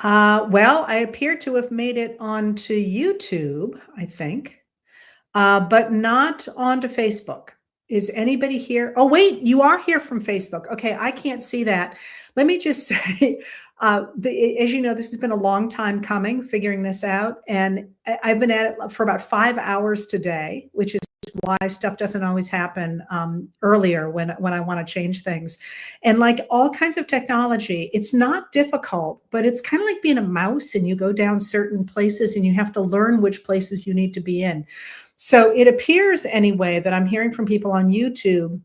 Well, I appear to have made it onto YouTube, I think, but not onto Facebook. Is anybody here? Oh, wait, you are here from Facebook. Okay, I can't see that. Let me just say, as you know, this has been a long time coming, figuring this out. And I've been at it for about 5 hours today, which is why stuff doesn't always happen earlier when I want to change things. And like all kinds of technology, it's not difficult, but it's kind of like being a mouse and you go down certain places and you have to learn which places you need to be in. So it appears anyway that I'm hearing from people on YouTube,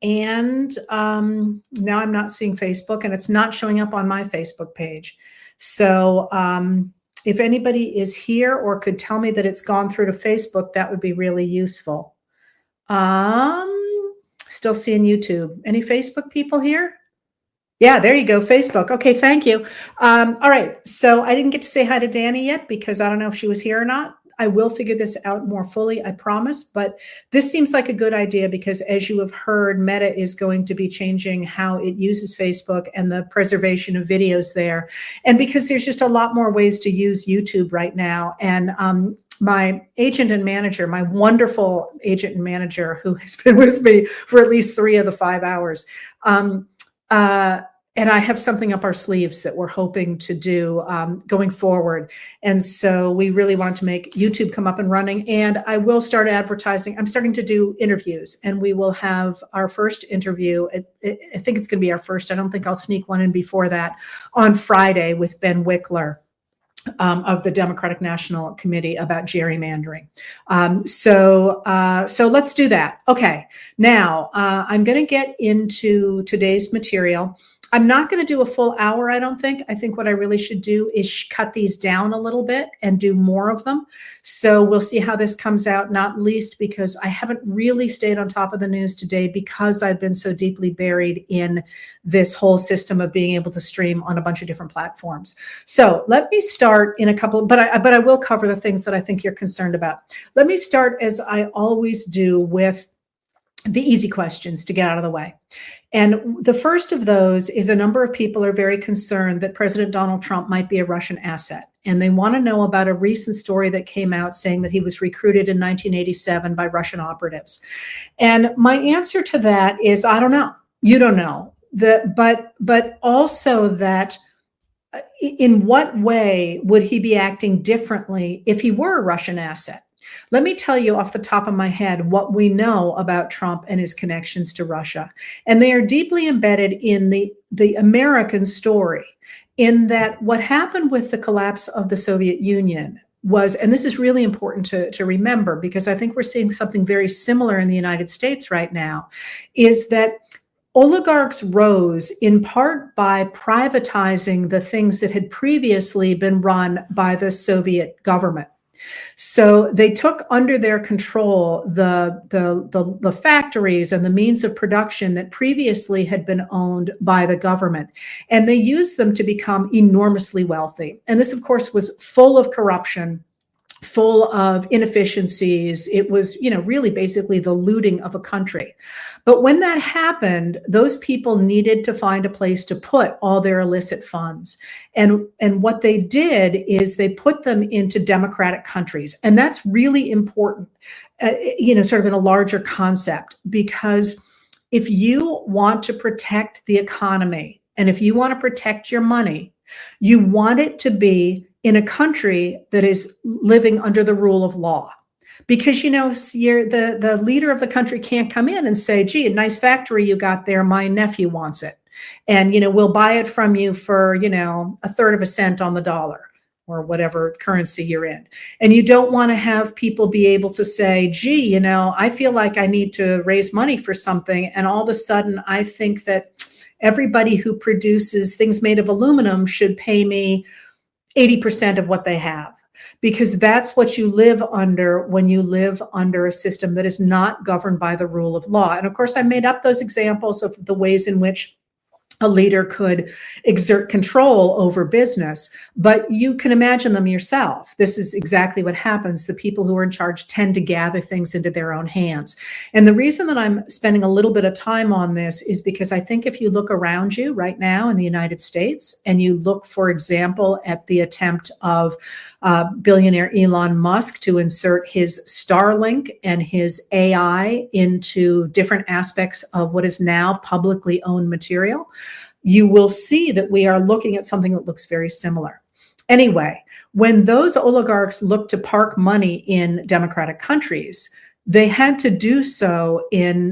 and now I'm not seeing Facebook, and it's not showing up on my Facebook page. So if anybody is here or could tell me that it's gone through to Facebook, that would be really useful. Still seeing YouTube. Any Facebook people here? Yeah, there you go, Facebook. Okay, thank you. All right, so I didn't get to say hi to Danny yet because I don't know if she was here or not. I will figure this out more fully, I promise. But this seems like a good idea because, as you have heard, Meta is going to be changing how it uses Facebook and the preservation of videos there. And because there's just a lot more ways to use YouTube right now. And my agent and manager, my wonderful agent and manager who has been with me for at least 3 of the 5 hours, and I have something up our sleeves that we're hoping to do going forward. And so we really wanted to make YouTube come up and running. And I will start advertising. I'm starting to do interviews, and we will have our first interview. I think it's going to be our first. I don't think I'll sneak one in before that, on Friday with Ben Wickler of the Democratic National Committee about gerrymandering. So let's do that. Okay, now I'm going to get into today's material. I'm not going to do a full hour, I don't think. I think what I really should do is cut these down a little bit and do more of them. So we'll see how this comes out, not least because I haven't really stayed on top of the news today because I've been so deeply buried in this whole system of being able to stream on a bunch of different platforms. So let me start in a couple, but I will cover the things that I think you're concerned about. Let me start, as I always do, with the easy questions to get out of the way. And the first of those is a number of people are very concerned that President Donald Trump might be a Russian asset. And they want to know about a recent story that came out saying that he was recruited in 1987 by Russian operatives. And my answer to that is, I don't know. You don't know. But also that in what way would he be acting differently if he were a Russian asset? Let me tell you off the top of my head what we know about Trump and his connections to Russia. And they are deeply embedded in the American story, in that what happened with the collapse of the Soviet Union was, and this is really important to remember because I think we're seeing something very similar in the United States right now, is that oligarchs rose in part by privatizing the things that had previously been run by the Soviet government. So they took under their control the factories and the means of production that previously had been owned by the government, and they used them to become enormously wealthy. And this, of course, was full of corruption, full of inefficiencies. It was, really basically the looting of a country. But when that happened, those people needed to find a place to put all their illicit funds. And what they did is they put them into democratic countries. And that's really important, sort of in a larger concept, because if you want to protect the economy and if you want to protect your money, you want it to be in a country that is living under the rule of law. Because, the leader of the country can't come in and say, gee, a nice factory you got there, my nephew wants it. And, we'll buy it from you for, 1/3 of a cent on the dollar or whatever currency you're in. And you don't want to have people be able to say, gee, I feel like I need to raise money for something. And all of a sudden, I think that everybody who produces things made of aluminum should pay me 80% of what they have, because that's what you live under when you live under a system that is not governed by the rule of law. And of course, I made up those examples of the ways in which a leader could exert control over business, but you can imagine them yourself. This is exactly what happens. The people who are in charge tend to gather things into their own hands. And the reason that I'm spending a little bit of time on this is because I think if you look around you right now in the United States, and you look, for example, at the attempt of billionaire Elon Musk to insert his Starlink and his AI into different aspects of what is now publicly owned material, you will see that we are looking at something that looks very similar. Anyway, when those oligarchs look to park money in democratic countries, they had to do so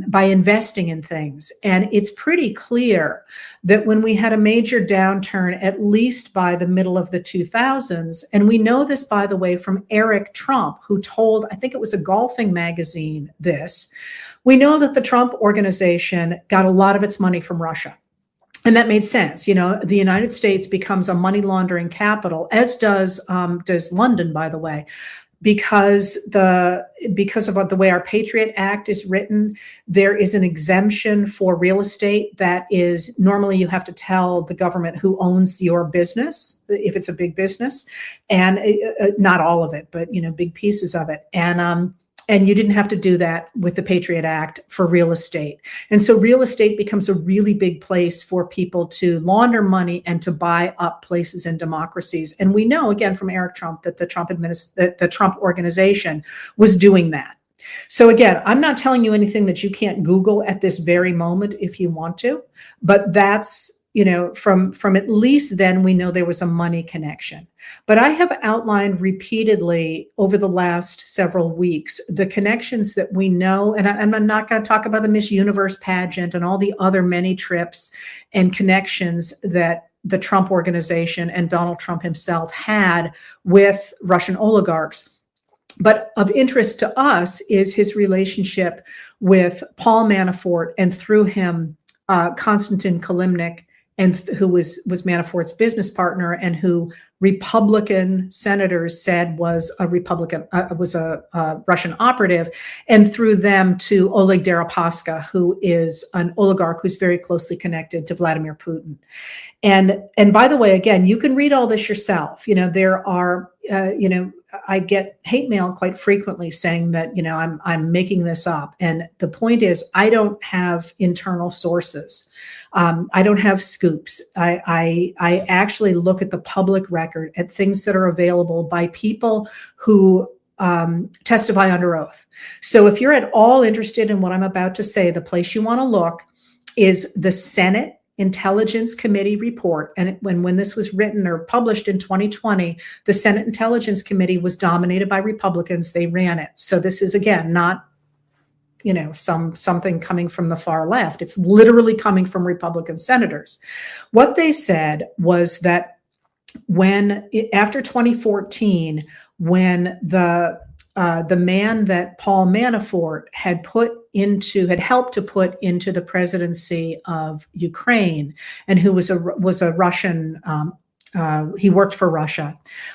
by investing in things. And it's pretty clear that when we had a major downturn, at least by the middle of the 2000s, and we know this, by the way, from Eric Trump, who told, I think it was a golfing magazine, this, we know that the Trump organization got a lot of its money from Russia. And that made sense. You know, the United States becomes a money laundering capital, as does London, by the way. Because of the way our Patriot Act is written, there is an exemption for real estate that is normally you have to tell the government who owns your business if it's a big business, and not all of it, but big pieces of it. And you didn't have to do that with the Patriot Act for real estate. And so real estate becomes a really big place for people to launder money and to buy up places in democracies. And we know, again, from Eric Trump, that the Trump organization was doing that. So again, I'm not telling you anything that you can't Google at this very moment if you want to, but that's, from at least then we know there was a money connection. But I have outlined repeatedly over the last several weeks the connections that we know, and I'm not going to talk about the Miss Universe pageant and all the other many trips and connections that the Trump organization and Donald Trump himself had with Russian oligarchs. But of interest to us is his relationship with Paul Manafort, and through him, Konstantin Kilimnik, and who was Manafort's business partner, and who Republican senators said was a Russian operative, and through them to Oleg Deripaska, who is an oligarch who's very closely connected to Vladimir Putin. And by the way, again, you can read all this yourself. There are, I get hate mail quite frequently saying that, I'm making this up. And the point is, I don't have internal sources. I don't have scoops. I actually look at the public record, at things that are available by people who testify under oath. So if you're at all interested in what I'm about to say, the place you want to look is the Senate Intelligence Committee report. And when this was written or published in 2020, the Senate Intelligence Committee was dominated by Republicans. They ran it. So this is, again, not something coming from the far left. It's literally coming from Republican senators. What they said was that after 2014, when the man that Paul Manafort had helped to put into the presidency of Ukraine, and who was a Russian, he worked for Russia,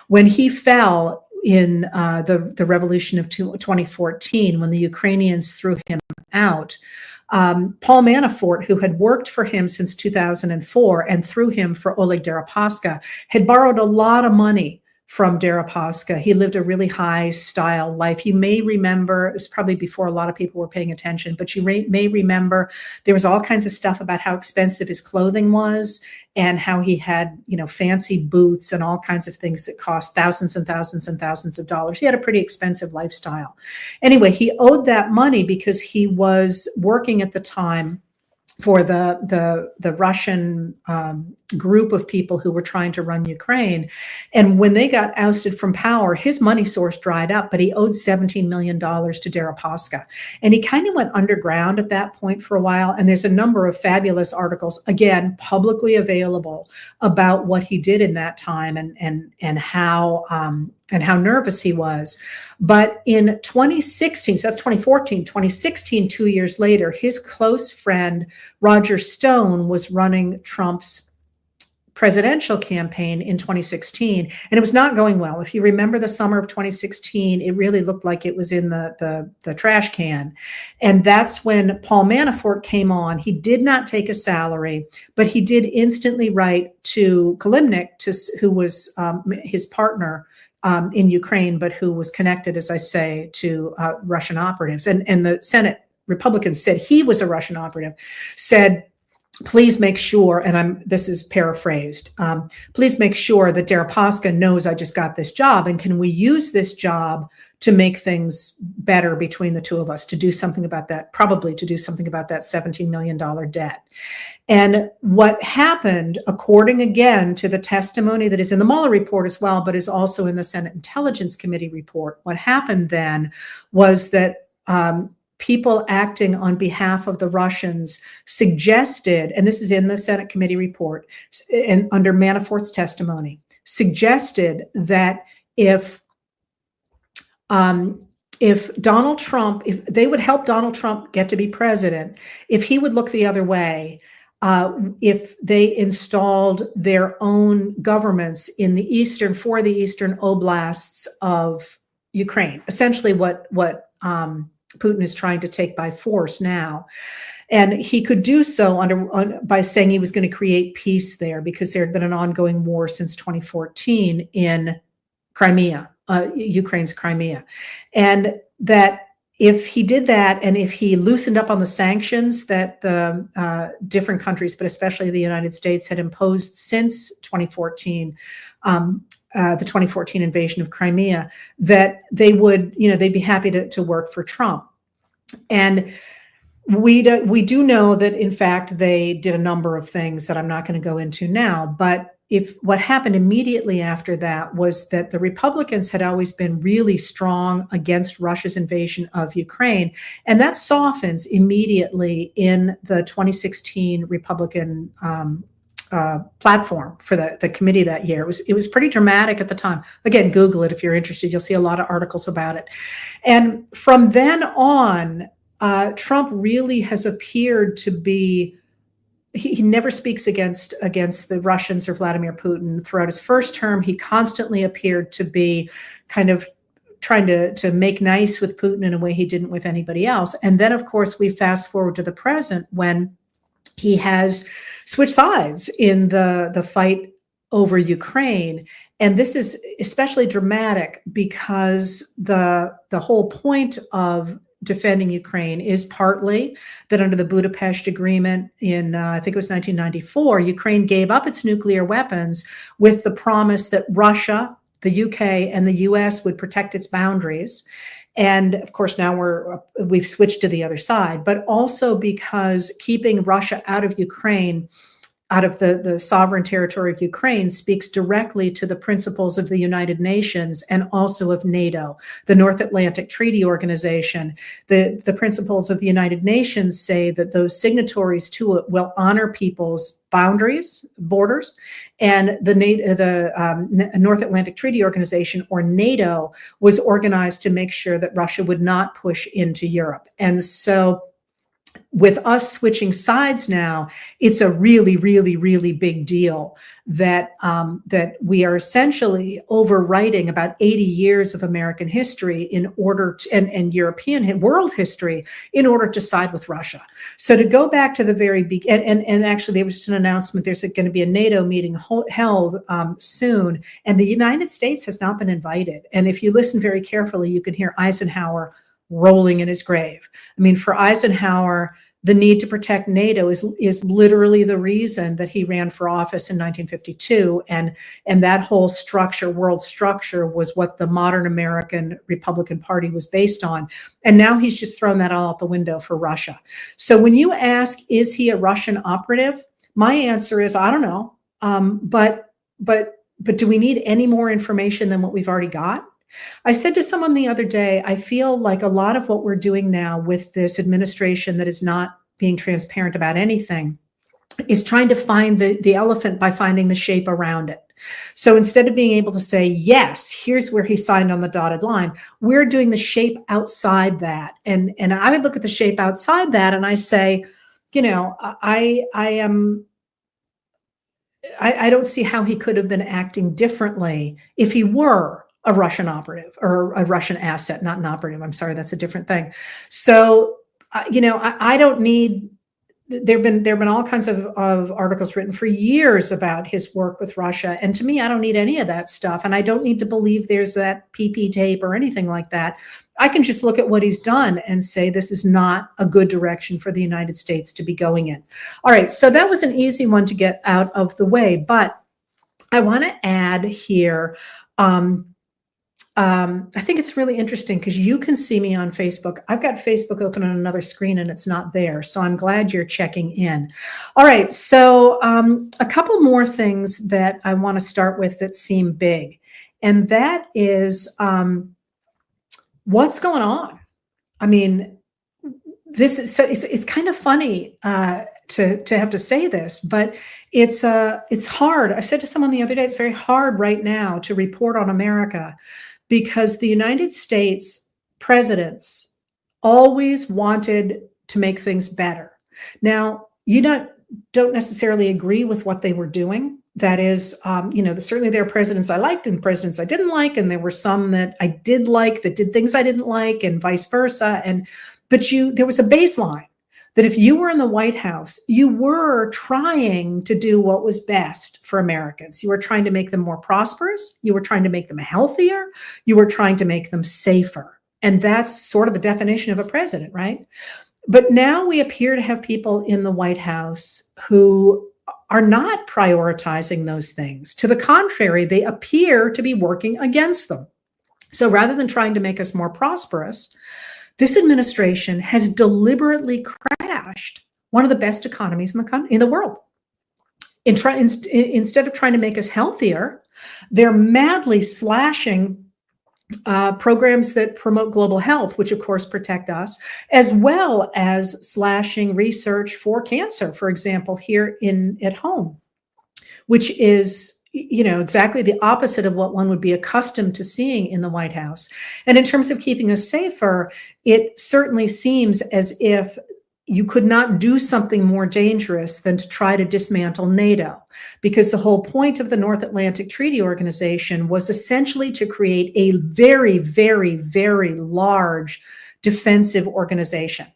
when he fell in the revolution of 2014, when the Ukrainians threw him out, Paul Manafort, who had worked for him since 2004 and through him for Oleg Deripaska, had borrowed a lot of money from Deripaska. He lived a really high style life. You may remember, it was probably before a lot of people were paying attention, but you may remember there was all kinds of stuff about how expensive his clothing was and how he had, fancy boots and all kinds of things that cost thousands and thousands and thousands of dollars. He had a pretty expensive lifestyle. Anyway, he owed that money because he was working at the time for the Russian group of people who were trying to run Ukraine. And when they got ousted from power, his money source dried up, but he owed $17 million to Deripaska. And he kind of went underground at that point for a while. And there's a number of fabulous articles, again, publicly available, about what he did in that time and how nervous he was. But in 2016, so that's 2014, 2016, 2 years later, his close friend, Roger Stone, was running Trump's presidential campaign in 2016, and it was not going well. If you remember the summer of 2016, it really looked like it was in the trash can. And that's when Paul Manafort came on. He did not take a salary, but he did instantly write to Kilimnik, who was his partner in Ukraine, but who was connected, as I say, to Russian operatives. And the Senate Republicans said he was a Russian operative, said, please make sure, and this is paraphrased, please make sure that Deripaska knows I just got this job, and can we use this job to make things better between the two of us, to do something about that, probably to do something about that $17 million debt. And what happened, according again to the testimony that is in the Mueller report as well, but is also in the Senate Intelligence Committee report, what happened then was that people acting on behalf of the Russians suggested, and this is in the Senate committee report and under Manafort's testimony, suggested that if Donald Trump, if they would help Donald Trump get to be president, if he would look the other way, if they installed their own governments in the eastern oblasts of Ukraine, essentially what Putin is trying to take by force now. And he could do so by saying he was going to create peace there, because there had been an ongoing war since 2014 in Crimea, Ukraine's Crimea. And that if he did that, and if he loosened up on the sanctions that the different countries, but especially the United States, had imposed since 2014, the 2014 invasion of Crimea, that they would, they'd be happy to work for Trump. And we do know that, in fact, they did a number of things that I'm not going to go into now. But what happened immediately after that was that the Republicans had always been really strong against Russia's invasion of Ukraine. And that softens immediately in the 2016 Republican platform for the committee that year. It was pretty dramatic at the time. Again, Google it if you're interested. You'll see a lot of articles about it. And from then on, Trump really has appeared to be, he never speaks against the Russians or Vladimir Putin. Throughout his first term, he constantly appeared to be kind of trying to make nice with Putin in a way he didn't with anybody else. And then, of course, we fast forward to the present, when he has switched sides in the fight over Ukraine. And this is especially dramatic because the whole point of defending Ukraine is partly that under the Budapest Agreement in, I think it was 1994, Ukraine gave up its nuclear weapons with the promise that Russia, the UK, and the US would protect its boundaries. And of course, now we've switched to the other side, but also because keeping Russia out of Ukraine, out of the sovereign territory of Ukraine, speaks directly to the principles of the United Nations and also of NATO, the North Atlantic Treaty Organization. The principles of the United Nations say that those signatories to it will honor people's boundaries, borders, and the North Atlantic Treaty Organization, or NATO, was organized to make sure that Russia would not push into Europe. And so with us switching sides now, it's a really, really, really big deal that we are essentially overwriting about 80 years of American history in order to, and European world history, in order to side with Russia. So to go back to the very beginning, and actually there was just an announcement, there's going to be a NATO meeting held soon, and the United States has not been invited. And if you listen very carefully, you can hear Eisenhower rolling in his grave. I mean, for Eisenhower, the need to protect NATO is literally the reason that he ran for office in 1952. And that whole structure, world structure, was what the modern American Republican Party was based on. And now he's just thrown that all out the window for Russia. So when you ask, is he a Russian operative? My answer is, I don't know. But do we need any more information than what we've already got? I said to someone the other day, I feel like a lot of what we're doing now with this administration that is not being transparent about anything is trying to find the elephant by finding the shape around it. So instead of being able to say, yes, here's where he signed on the dotted line, we're doing the shape outside that. And I would look at the shape outside that and I say, I am, I don't see how he could have been acting differently if he were a Russian operative or a Russian asset, not an operative. I'm sorry, that's a different thing. So, I don't need. There've been all kinds of articles written for years about his work with Russia, and to me, I don't need any of that stuff, and I don't need to believe there's that PP tape or anything like that. I can just look at what he's done and say this is not a good direction for the United States to be going in. All right, so that was an easy one to get out of the way, but I want to add here. I think it's really interesting because you can see me on Facebook. I've got Facebook open on another screen and it's not there. So I'm glad you're checking in. All right. So a couple more things that I want to start with that seem big. And that is what's going on? I mean, this is so it's kind of funny to have to say this, but it's hard. I said to someone the other day, it's very hard right now to report on America because the United States presidents always wanted to make things better. Now, you don't necessarily agree with what they were doing. That is, certainly there are presidents I liked and presidents I didn't like, and there were some that I did like that did things I didn't like, and vice versa. But there was a baseline that if you were in the White House, you were trying to do what was best for Americans. You were trying to make them more prosperous. You were trying to make them healthier. You were trying to make them safer. And that's sort of the definition of a president, right? But now we appear to have people in the White House who are not prioritizing those things. To the contrary, they appear to be working against them. So rather than trying to make us more prosperous, this administration has deliberately crashed one of the best economies in the world. Instead of trying to make us healthier, they're madly slashing programs that promote global health, which of course protect us, as well as slashing research for cancer, for example, here at home, which is exactly the opposite of what one would be accustomed to seeing in the White House. And in terms of keeping us safer, it certainly seems as if you could not do something more dangerous than to try to dismantle NATO, because the whole point of the North Atlantic Treaty Organization was essentially to create a very, very, very large defensive organization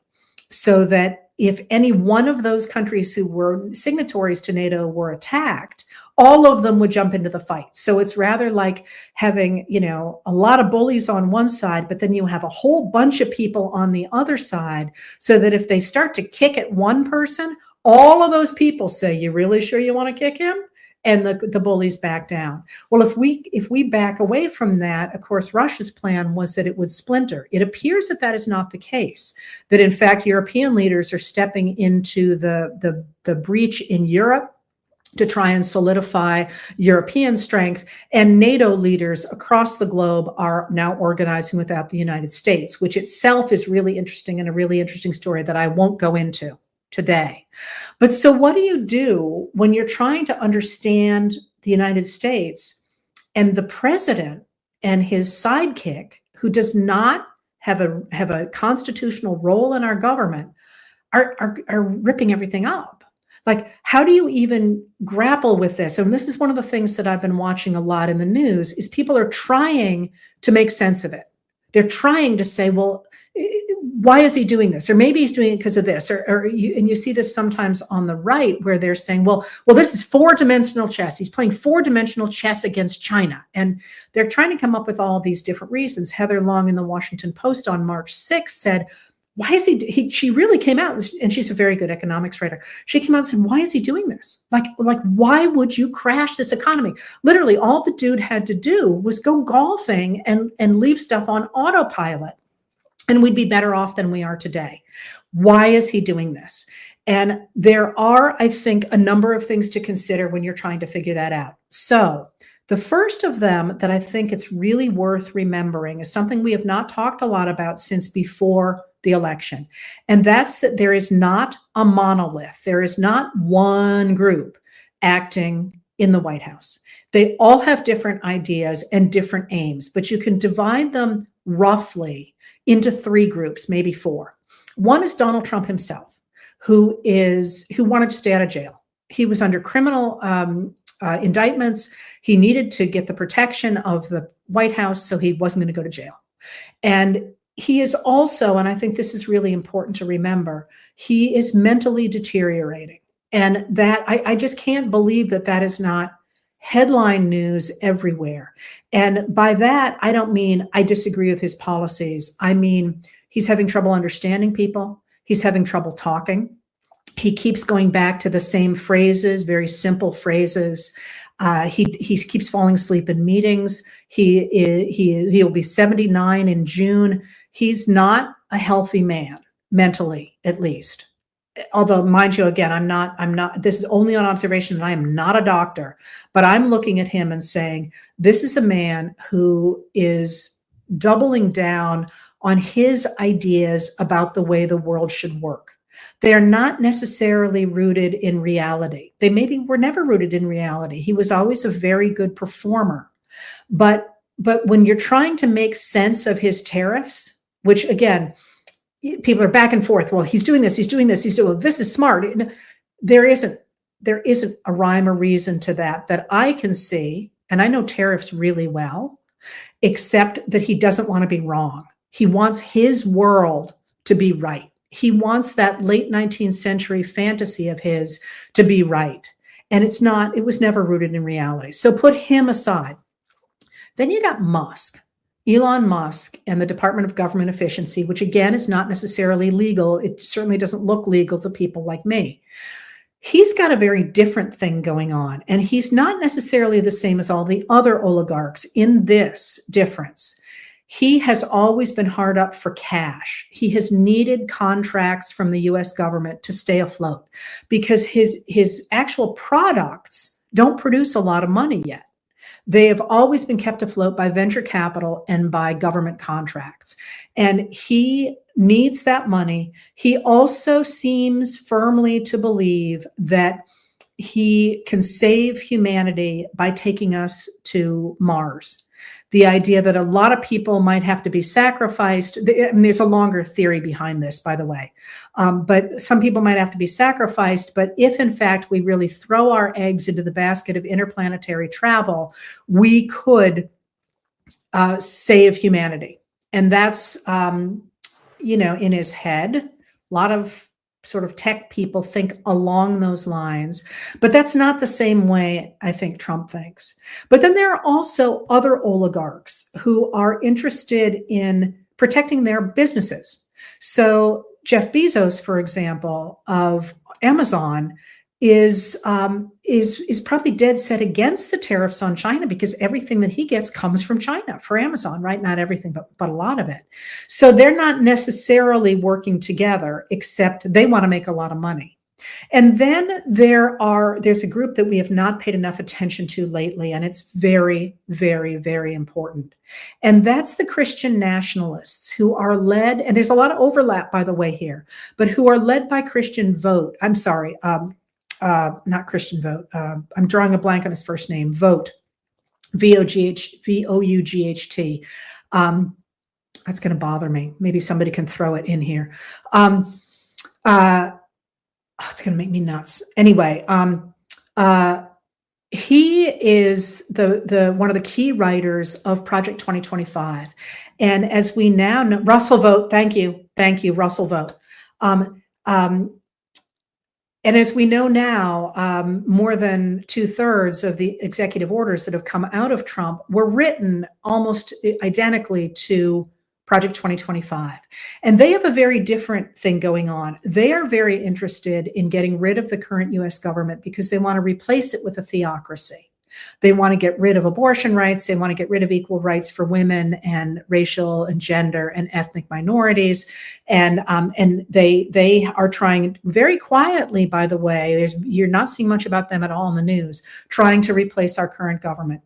so that if any one of those countries who were signatories to NATO were attacked, all of them would jump into the fight. So it's rather like having, a lot of bullies on one side, but then you have a whole bunch of people on the other side, so that if they start to kick at one person, all of those people say, "You really sure you want to kick him?" And the bullies back down. Well, if we back away from that, of course, Russia's plan was that it would splinter. It appears that is not the case, that in fact, European leaders are stepping into the breach in Europe to try and solidify European strength, and NATO leaders across the globe are now organizing without the United States, which itself is really interesting and a really interesting story that I won't go into today. But so what do you do when you're trying to understand the United States and the president and his sidekick, who does not have a constitutional role in our government, are ripping everything up? Like, how do you even grapple with this? And this is one of the things that I've been watching a lot in the news, is people are trying to make sense of it. They're trying to say, well, why is he doing this? Or maybe he's doing it because of this. And you see this sometimes on the right, where they're saying, well, this is 4-dimensional chess. He's playing 4-dimensional chess against China. And they're trying to come up with all these different reasons. Heather Long in the Washington Post on March 6th said, why is she really came out, and she's a very good economics writer. She came out and said, why is he doing this? Like, why would you crash this economy? Literally, all the dude had to do was go golfing and leave stuff on autopilot, and we'd be better off than we are today. Why is he doing this? And there are, I think, a number of things to consider when you're trying to figure that out. So the first of them that I think it's really worth remembering is something we have not talked a lot about since before the election. And that's that there is not a monolith. There is not one group acting in the White House. They all have different ideas and different aims, but you can divide them roughly into 3 groups, maybe 4. One is Donald Trump himself, who wanted to stay out of jail. He was under criminal indictments. He needed to get the protection of the White House, so he wasn't going to go to jail. And he is also, and I think this is really important to remember, he is mentally deteriorating. And that I just can't believe that that is not headline news everywhere. And by that, I don't mean I disagree with his policies. I mean, he's having trouble understanding people. He's having trouble talking. He keeps going back to the same phrases, very simple phrases. He keeps falling asleep in meetings. He'll be 79 in June. He's not a healthy man, mentally, at least. Although, mind you, again, I'm not, this is only on observation, and I am not a doctor, but I'm looking at him and saying, this is a man who is doubling down on his ideas about the way the world should work. They are not necessarily rooted in reality. They maybe were never rooted in reality. He was always a very good performer. But when you're trying to make sense of his tariffs, which again, people are back and forth. Well, he's doing this, he's doing this, well, this is smart. There isn't a rhyme or reason to that I can see. And I know tariffs really well, except that he doesn't want to be wrong. He wants his world to be right. He wants that late 19th century fantasy of his to be right. And it was never rooted in reality. So put him aside. Then you got Musk. Elon Musk and the Department of Government Efficiency, which again is not necessarily legal. It certainly doesn't look legal to people like me. He's got a very different thing going on, and he's not necessarily the same as all the other oligarchs in this difference. He has always been hard up for cash. He has needed contracts from the US government to stay afloat because his actual products don't produce a lot of money yet. They have always been kept afloat by venture capital and by government contracts. And he needs that money. He also seems firmly to believe that he can save humanity by taking us to Mars. The idea that a lot of people might have to be sacrificed. And there's a longer theory behind this, by the way. But some people might have to be sacrificed. But if, in fact, we really throw our eggs into the basket of interplanetary travel, we could save humanity. And that's, in his head. A lot of sort of tech people think along those lines, but that's not the same way I think Trump thinks. But then there are also other oligarchs who are interested in protecting their businesses. So Jeff Bezos, for example, of Amazon, is probably dead set against the tariffs on China because everything that he gets comes from China for Amazon, right? Not everything, but a lot of it. So they're not necessarily working together, except they want to make a lot of money. And then there's a group that we have not paid enough attention to lately, and it's very, very, very important. And that's the Christian nationalists who are led, and there's a lot of overlap, by the way, here, but who are led by Christian Vote. I'm sorry, not Christian Vote. I'm drawing a blank on his first name. Vote, V-O-U-G-H-T. That's going to bother me. Maybe somebody can throw it in here. It's going to make me nuts. Anyway, he is the one of the key writers of Project 2025, and as we now know, Russell Vote. Thank you, Russell Vote. And as we know now, more than 2/3 of the executive orders that have come out of Trump were written almost identically to Project 2025. And they have a very different thing going on. They are very interested in getting rid of the current US government because they want to replace it with a theocracy. They want to get rid of abortion rights. They want to get rid of equal rights for women and racial and gender and ethnic minorities. And they are trying very quietly, by the way, you're not seeing much about them at all in the news, trying to replace our current government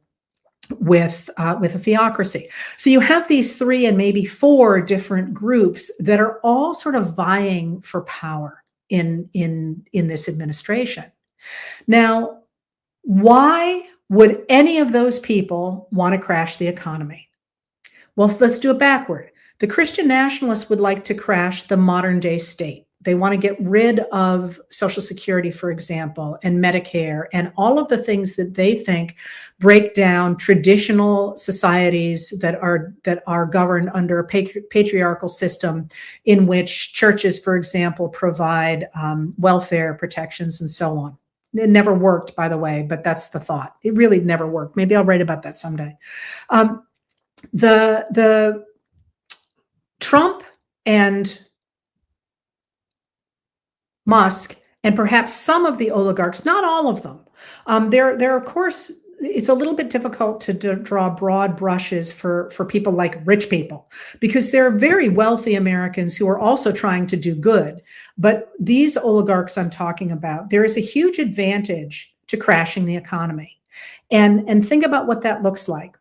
with a theocracy. So you have these 3 and maybe 4 different groups that are all sort of vying for power in this administration. Now, why would any of those people want to crash the economy? Well, let's do it backward. The Christian nationalists would like to crash the modern day state. They want to get rid of Social Security, for example, and Medicare, and all of the things that they think break down traditional societies that are governed under a patriarchal system, in which churches, for example, provide welfare protections and so on. It never worked, by the way, but that's the thought. It really never worked. Maybe I'll write about that someday. The Trump and Musk, and perhaps some of the oligarchs, not all of them. There, of course, it's a little bit difficult to draw broad brushes for people like rich people, because there are very wealthy Americans who are also trying to do good. But these oligarchs I'm talking about, there is a huge advantage to crashing the economy. And think about what that looks like.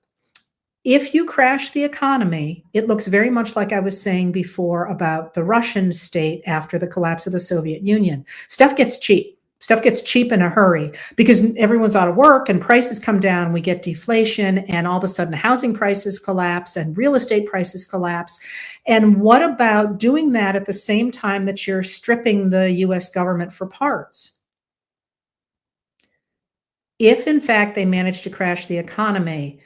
If you crash the economy, it looks very much like I was saying before about the Russian state after the collapse of the Soviet Union. Stuff gets cheap. Stuff gets cheap in a hurry because everyone's out of work and prices come down. We get deflation, and all of a sudden housing prices collapse and real estate prices collapse. And what about doing that at the same time that you're stripping the US government for parts? If in fact they manage to crash the economy,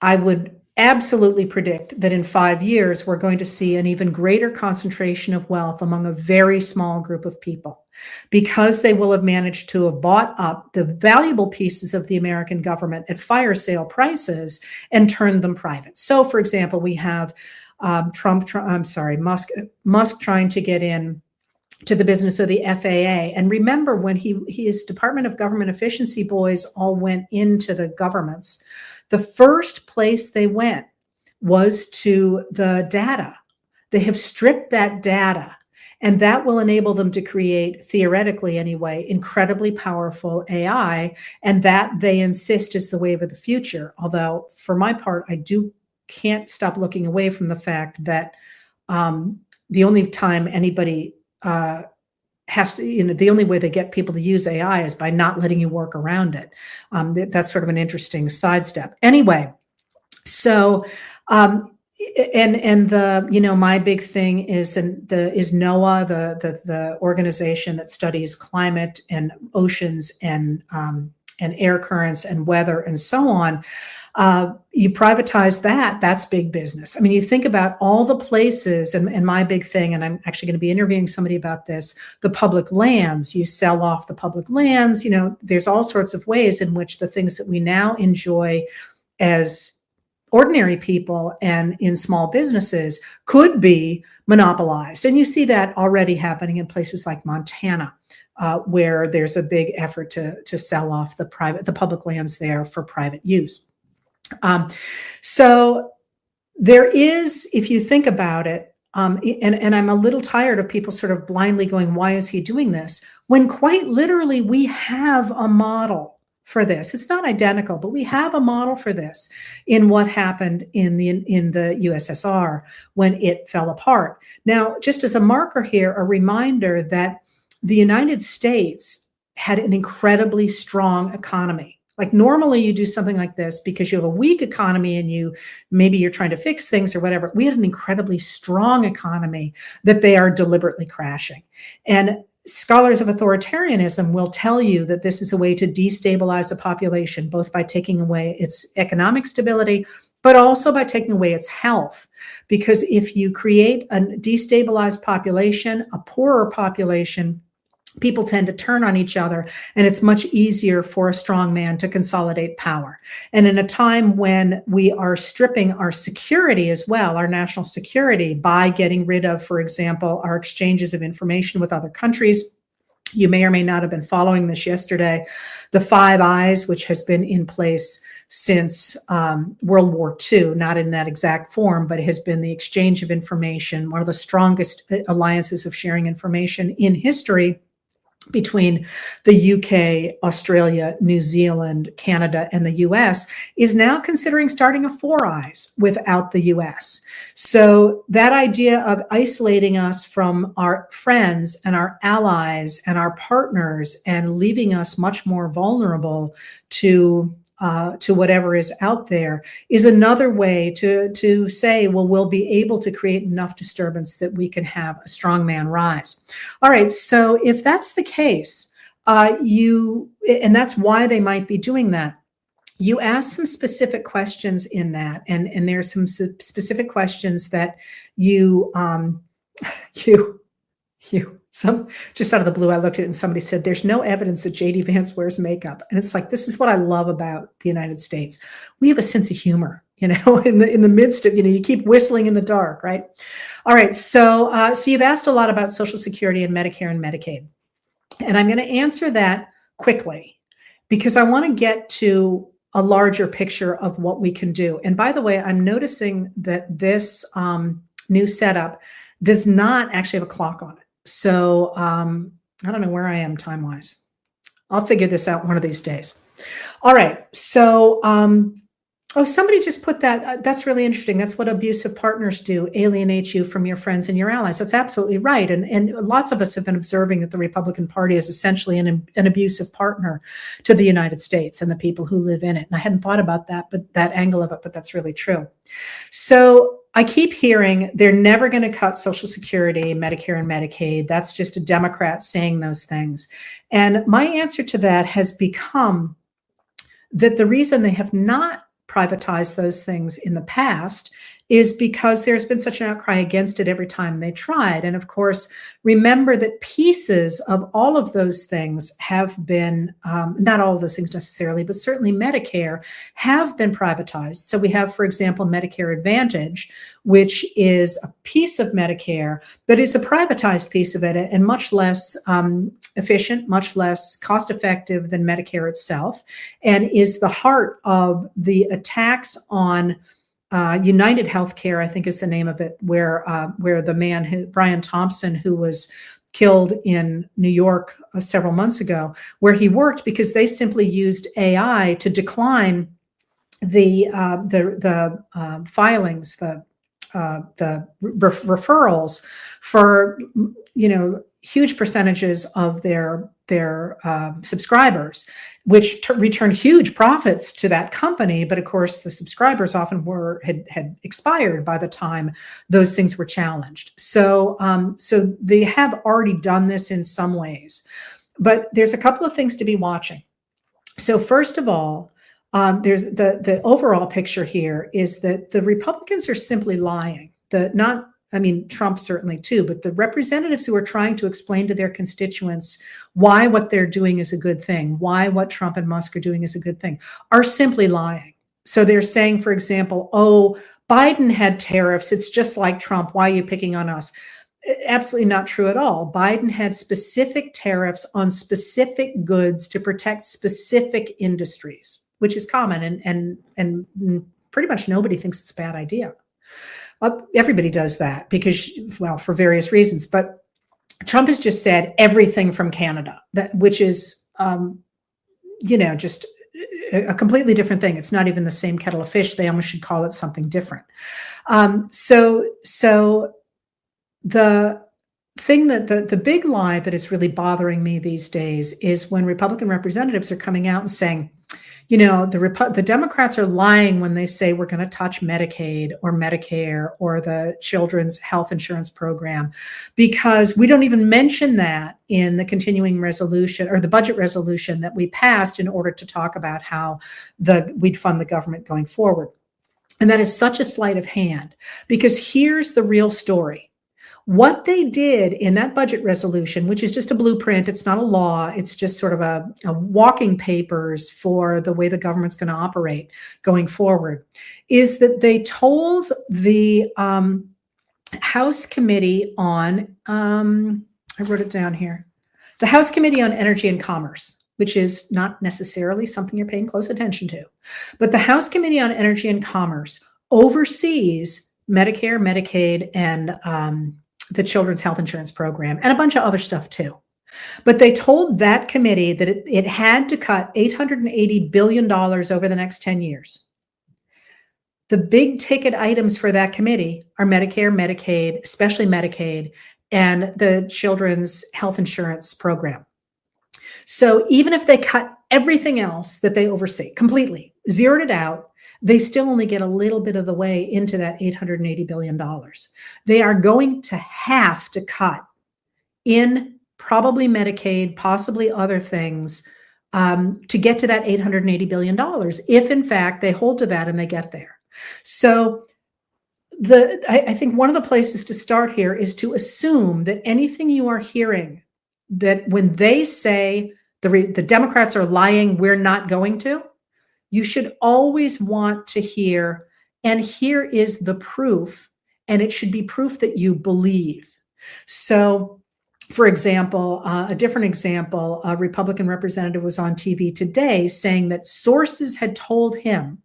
I would absolutely predict that in 5 years, we're going to see an even greater concentration of wealth among a very small group of people, because they will have managed to have bought up the valuable pieces of the American government at fire sale prices and turned them private. So, for example, we have Musk trying to get in to the business of the FAA. And remember, when his Department of Government Efficiency boys all went into the governments, the first place they went was to the data. They have stripped that data, and that will enable them to create, theoretically anyway, incredibly powerful AI, and that they insist is the wave of the future. Although, for my part, I can't stop looking away from the fact that the only time anybody the only way they get people to use AI is by not letting you work around it. That's sort of an interesting sidestep. Anyway, so my big thing is NOAA, the organization that studies climate and oceans and air currents and weather and so on. You privatize that's big business. I mean, you think about all the places, and my big thing, and I'm actually going to be interviewing somebody about this, the public lands. You sell off the public lands. There's all sorts of ways in which the things that we now enjoy as ordinary people and in small businesses could be monopolized. And you see that already happening in places like Montana, where there's a big effort to sell off the public lands there for private use. So there is, if you think about it, and I'm a little tired of people sort of blindly going, why is he doing this? When quite literally we have a model for this. It's not identical, but we have a model for this in what happened in the USSR when it fell apart. Now, just as a marker here, a reminder that the United States had an incredibly strong economy. Like normally you do something like this because you have a weak economy and maybe you're trying to fix things or whatever. We had an incredibly strong economy that they are deliberately crashing. And scholars of authoritarianism will tell you that this is a way to destabilize a population, both by taking away its economic stability, but also by taking away its health. Because if you create a destabilized population, a poorer population, people tend to turn on each other, and it's much easier for a strong man to consolidate power. And in a time when we are stripping our security as well, our national security, by getting rid of, for example, our exchanges of information with other countries. You may or may not have been following this yesterday. The Five Eyes, which has been in place since World War II, not in that exact form, but it has been the exchange of information, one of the strongest alliances of sharing information in history, between the UK, Australia, New Zealand, Canada, and the US, is now considering starting a Four Eyes without the US. So that idea of isolating us from our friends and our allies and our partners and leaving us much more vulnerable to to whatever is out there is another way to say, well, we'll be able to create enough disturbance that we can have a strongman rise. All right, so if that's the case, and that's why they might be doing that. You ask some specific questions in that, and there's some specific questions that you some just out of the blue, I looked at it and somebody said, there's no evidence that JD Vance wears makeup. And it's like, this is what I love about the United States. We have a sense of humor, in the midst of, you keep whistling in the dark, right? All right. So you've asked a lot about Social Security and Medicare and Medicaid. And I'm going to answer that quickly because I want to get to a larger picture of what we can do. And by the way, I'm noticing that this new setup does not actually have a clock on it. So I don't know where I am time-wise. I'll figure this out one of these days. All right. So, somebody just put that. That's really interesting. That's what abusive partners do, alienate you from your friends and your allies. That's absolutely right. And lots of us have been observing that the Republican Party is essentially an abusive partner to the United States and the people who live in it. And I hadn't thought about that angle of it, but that's really true. So I keep hearing they're never going to cut Social Security, Medicare, and Medicaid. That's just a Democrat saying those things. And my answer to that has become that the reason they have not privatized those things in the past is because there's been such an outcry against it every time they tried. And of course, remember that pieces of all of those things have been, not all of those things necessarily, but certainly Medicare have been privatized. So we have, for example, Medicare Advantage, which is a piece of Medicare, but it's a privatized piece of it and much less efficient, much less cost-effective than Medicare itself, and is the heart of the attacks on United Healthcare, I think is the name of it, where the man, Brian Thompson, who was killed in New York several months ago, where he worked because they simply used AI to decline the filings, the referrals for huge percentages of their subscribers, which returned huge profits to that company. But of course, the subscribers often had expired by the time those things were challenged. So they have already done this in some ways, but there's a couple of things to be watching. So first of all, there's the overall picture here is that the Republicans are simply lying. Trump certainly too, but the representatives who are trying to explain to their constituents why what they're doing is a good thing, why what Trump and Musk are doing is a good thing, are simply lying. So they're saying, for example, Biden had tariffs. It's just like Trump. Why are you picking on us? Absolutely not true at all. Biden had specific tariffs on specific goods to protect specific industries, which is common. And pretty much nobody thinks it's a bad idea. Everybody does that because, for various reasons. But Trump has just said everything from Canada, which is, just a completely different thing. It's not even the same kettle of fish. They almost should call it something different. So the thing the big lie that is really bothering me these days is when Republican representatives are coming out and saying, the Democrats are lying when they say we're going to touch Medicaid or Medicare or the Children's Health Insurance Program, because we don't even mention that in the continuing resolution or the budget resolution that we passed in order to talk about how we'd fund the government going forward. And that is such a sleight of hand, because here's the real story. What they did in that budget resolution, which is just a blueprint, it's not a law, it's just sort of a walking papers for the way the government's going to operate going forward, is that they told the House Committee on, I wrote it down here, the House Committee on Energy and Commerce, which is not necessarily something you're paying close attention to, but the House Committee on Energy and Commerce oversees Medicare, Medicaid, and the Children's Health Insurance Program, and a bunch of other stuff too. But they told that committee that it had to cut $880 billion over the next 10 years. The big ticket items for that committee are Medicare, Medicaid, especially Medicaid, and the Children's Health Insurance Program. So even if they cut everything else that they oversee completely, zeroed it out, they still only get a little bit of the way into that $880 billion. They are going to have to cut in probably Medicaid, possibly other things, to get to that $880 billion, if in fact they hold to that and they get there. So I think one of the places to start here is to assume that anything you are hearing, that when they say the Democrats are lying, we're not going to, you should always want to hear, and here is the proof, and it should be proof that you believe. So, for example, a different example, a Republican representative was on TV today saying that sources had told him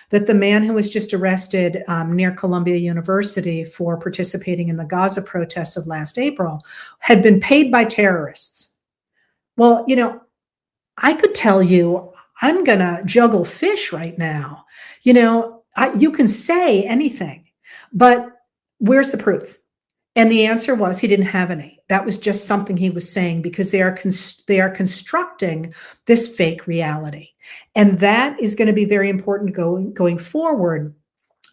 that the man who was just arrested near Columbia University for participating in the Gaza protests of last April had been paid by terrorists. Well, I could tell you, I'm going to juggle fish right now. You can say anything, but where's the proof? And the answer was he didn't have any. That was just something he was saying because they are constructing this fake reality. And that is going to be very important going forward,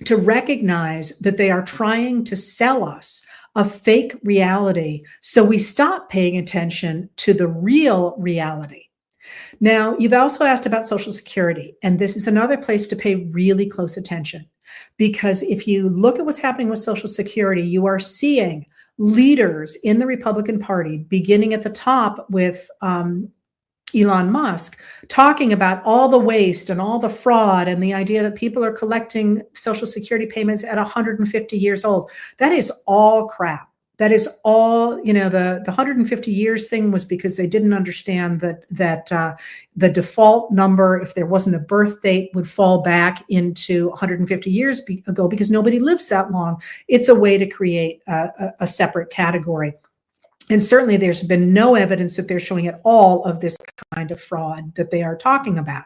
to recognize that they are trying to sell us a fake reality so we stop paying attention to the real reality. Now, you've also asked about Social Security, and this is another place to pay really close attention, because if you look at what's happening with Social Security, you are seeing leaders in the Republican Party, beginning at the top with Elon Musk, talking about all the waste and all the fraud and the idea that people are collecting Social Security payments at 150 years old. That is all crap. That is all, the 150 years thing was because they didn't understand that the default number, if there wasn't a birth date, would fall back into 150 years ago because nobody lives that long. It's a way to create a separate category. And certainly there's been no evidence that they're showing at all of this kind of fraud that they are talking about.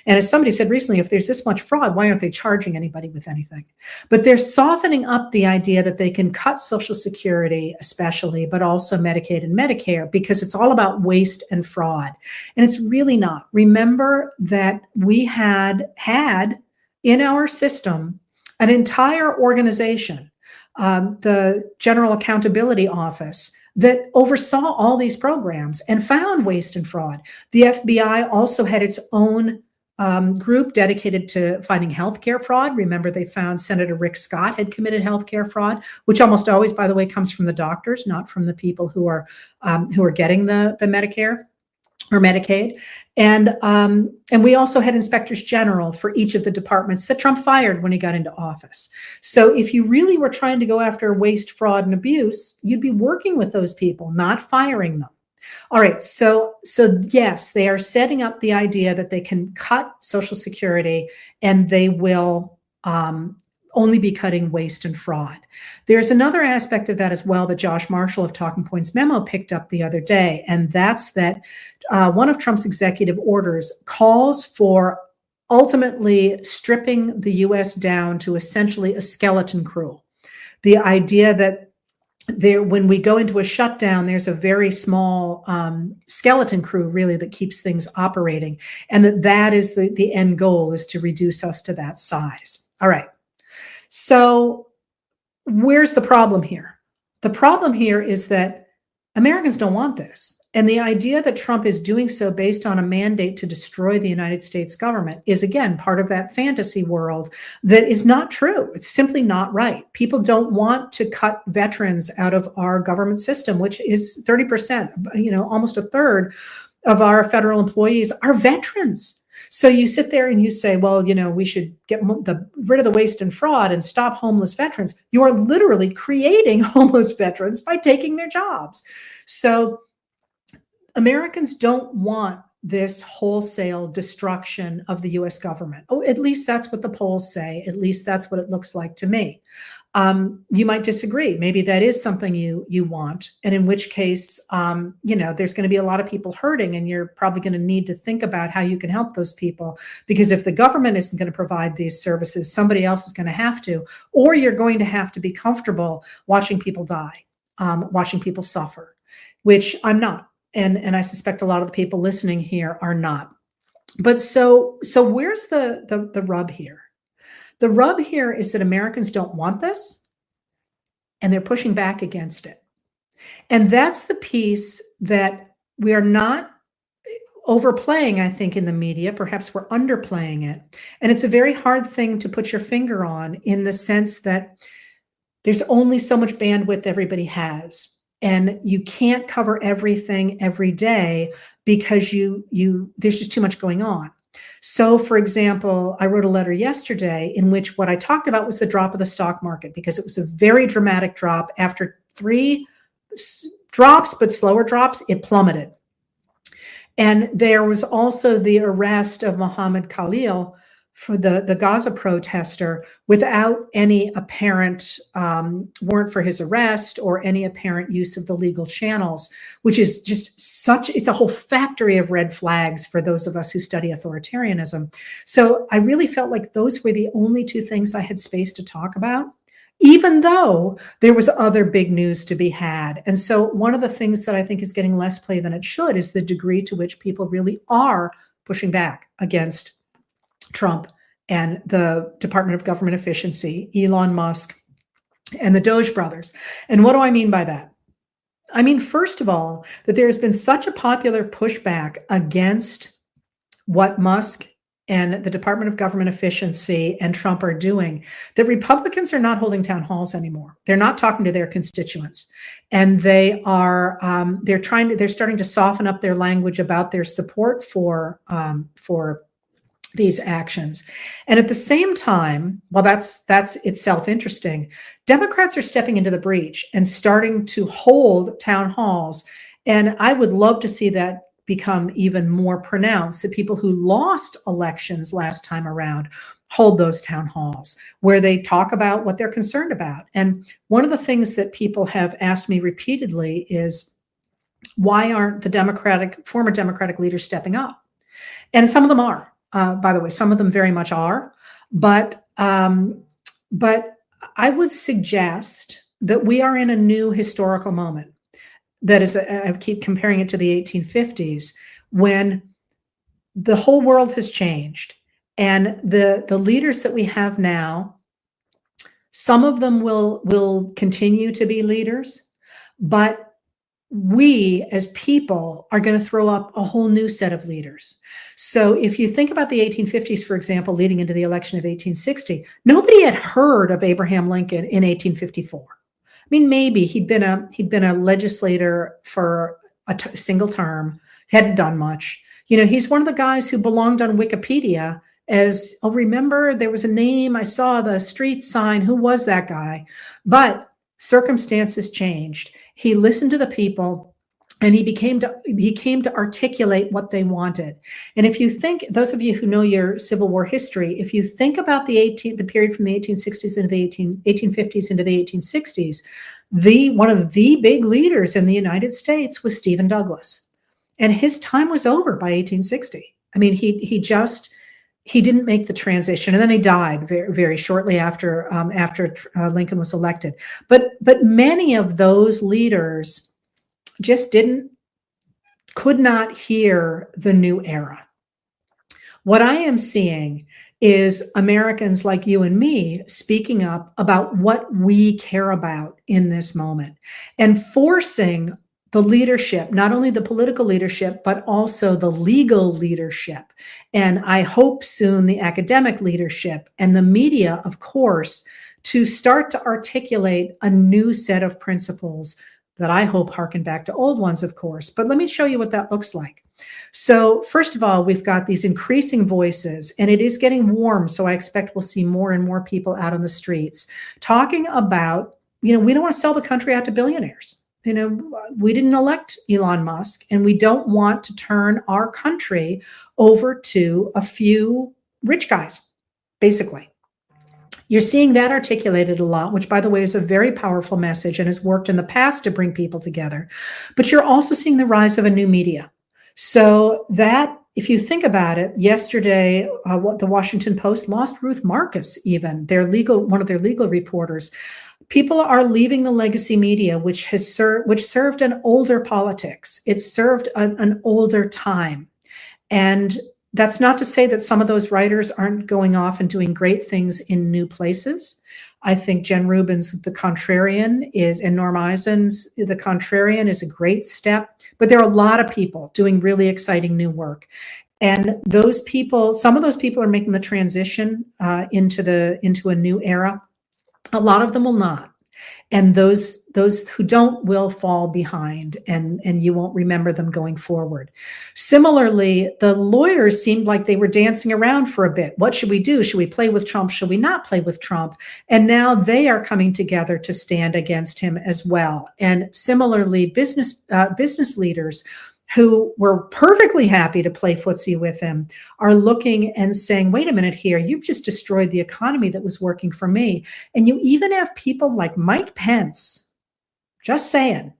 And as somebody said recently, if there's this much fraud, why aren't they charging anybody with anything? But they're softening up the idea that they can cut Social Security, especially, but also Medicaid and Medicare, because it's all about waste and fraud. And it's really not. Remember that we had in our system an entire organization, the General Accountability Office, that oversaw all these programs and found waste and fraud. The FBI also had its own group dedicated to finding healthcare fraud. Remember, they found Senator Rick Scott had committed healthcare fraud, which almost always, by the way, comes from the doctors, not from the people who are getting the Medicare or Medicaid. And we also had inspectors general for each of the departments that Trump fired when he got into office. So if you really were trying to go after waste, fraud, and abuse, you'd be working with those people, not firing them. All right, so yes, they are setting up the idea that they can cut Social Security and they will only be cutting waste and fraud. There's another aspect of that as well that Josh Marshall of Talking Points Memo picked up the other day, and that's that one of Trump's executive orders calls for ultimately stripping the U.S. down to essentially a skeleton crew. The idea that when we go into a shutdown, there's a very small skeleton crew really that keeps things operating, and that is the end goal, is to reduce us to that size. All right. So where's the problem here? The problem here is that Americans don't want this. And the idea that Trump is doing so based on a mandate to destroy the United States government is, again, part of that fantasy world that is not true. It's simply not right. People don't want to cut veterans out of our government system, which is 30%, almost a third of our federal employees are veterans. So you sit there and you say, well, we should get rid of the waste and fraud and stop homeless veterans. You are literally creating homeless veterans by taking their jobs. So Americans don't want this wholesale destruction of the U.S. government. Oh, at least that's what the polls say. At least that's what it looks like to me. You might disagree. Maybe that is something you want. And in which case, there's going to be a lot of people hurting, and you're probably going to need to think about how you can help those people. Because if the government isn't going to provide these services, somebody else is going to have to, or you're going to have to be comfortable watching people die, watching people suffer, which I'm not. And I suspect a lot of the people listening here are not. But so where's the rub here? The rub here is that Americans don't want this, and they're pushing back against it. And that's the piece that we are not overplaying, I think, in the media. Perhaps we're underplaying it. And it's a very hard thing to put your finger on, in the sense that there's only so much bandwidth everybody has. And you can't cover everything every day, because there's just too much going on. So, for example, I wrote a letter yesterday in which what I talked about was the drop of the stock market, because it was a very dramatic drop. After 3 drops, but slower drops, it plummeted. And there was also the arrest of Mohammed Khalil, for the Gaza protester, without any apparent warrant for his arrest or any apparent use of the legal channels, which is just it's a whole factory of red flags for those of us who study authoritarianism. So I really felt like those were the only 2 things I had space to talk about, even though there was other big news to be had. And so one of the things that I think is getting less play than it should is the degree to which people really are pushing back against Trump and the Department of Government Efficiency, Elon Musk, and the Doge brothers. And what do I mean by that? I mean, first of all, that there has been such a popular pushback against what Musk and the Department of Government Efficiency and Trump are doing, that Republicans are not holding town halls anymore. They're not talking to their constituents, and they are they're starting to soften up their language about their support for these actions. And at the same time, while that's itself interesting, Democrats are stepping into the breach and starting to hold town halls. And I would love to see that become even more pronounced, that people who lost elections last time around hold those town halls where they talk about what they're concerned about. And one of the things that people have asked me repeatedly is, why aren't the former Democratic leaders stepping up? And some of them are. By the way, some of them very much are, but I would suggest that we are in a new historical moment. That is, I keep comparing it to the 1850s, when the whole world has changed, and the leaders that we have now, some of them will continue to be leaders, but we as people are going to throw up a whole new set of leaders. So if you think about the 1850s, for example, leading into the election of 1860, nobody had heard of Abraham Lincoln in 1854. I mean, maybe he'd been a legislator for a single term, hadn't done much. You know, he's one of the guys who belonged on Wikipedia as, oh, remember there was a name, I saw the street sign, who was that guy? But circumstances changed. He listened to the people, and he came to articulate what they wanted. And if you think, those of you who know your Civil War history, if you think about the period from the 1860s into the 1850s into the 1860s, one of the big leaders in the United States was Stephen Douglas, and his time was over by 1860. I mean, he didn't make the transition, and then he died very, very shortly after Lincoln was elected. But many of those leaders just could not hear the new era. What I am seeing is Americans like you and me speaking up about what we care about in this moment, and forcing the leadership, not only the political leadership, but also the legal leadership. And I hope soon the academic leadership and the media, of course, to start to articulate a new set of principles that I hope harken back to old ones, of course. But let me show you what that looks like. So first of all, we've got these increasing voices, and it is getting warm. So I expect we'll see more and more people out on the streets talking about, we don't want to sell the country out to billionaires. We didn't elect Elon Musk, and we don't want to turn our country over to a few rich guys, basically. You're seeing that articulated a lot, which, by the way, is a very powerful message and has worked in the past to bring people together. But you're also seeing the rise of a new media. So that, if you think about it, yesterday, the Washington Post lost Ruth Marcus, even one of their legal reporters. People are leaving the legacy media, which served an older politics. It served an older time. And That's not to say that some of those writers aren't going off and doing great things in new places. I think Jen Rubin's The Contrarian and Norm Eisen's The Contrarian is a great step, but there are a lot of people doing really exciting new work. And those people, some of those people are making the transition into a new era. A lot of them will not. And those who don't will fall behind, and you won't remember them going forward. Similarly, the lawyers seemed like they were dancing around for a bit. What should we do? Should we play with Trump? Should we not play with Trump? And now they are coming together to stand against him as well. And similarly, business leaders who were perfectly happy to play footsie with him are looking and saying, wait a minute here, you've just destroyed the economy that was working for me. And you even have people like Mike Pence, just saying,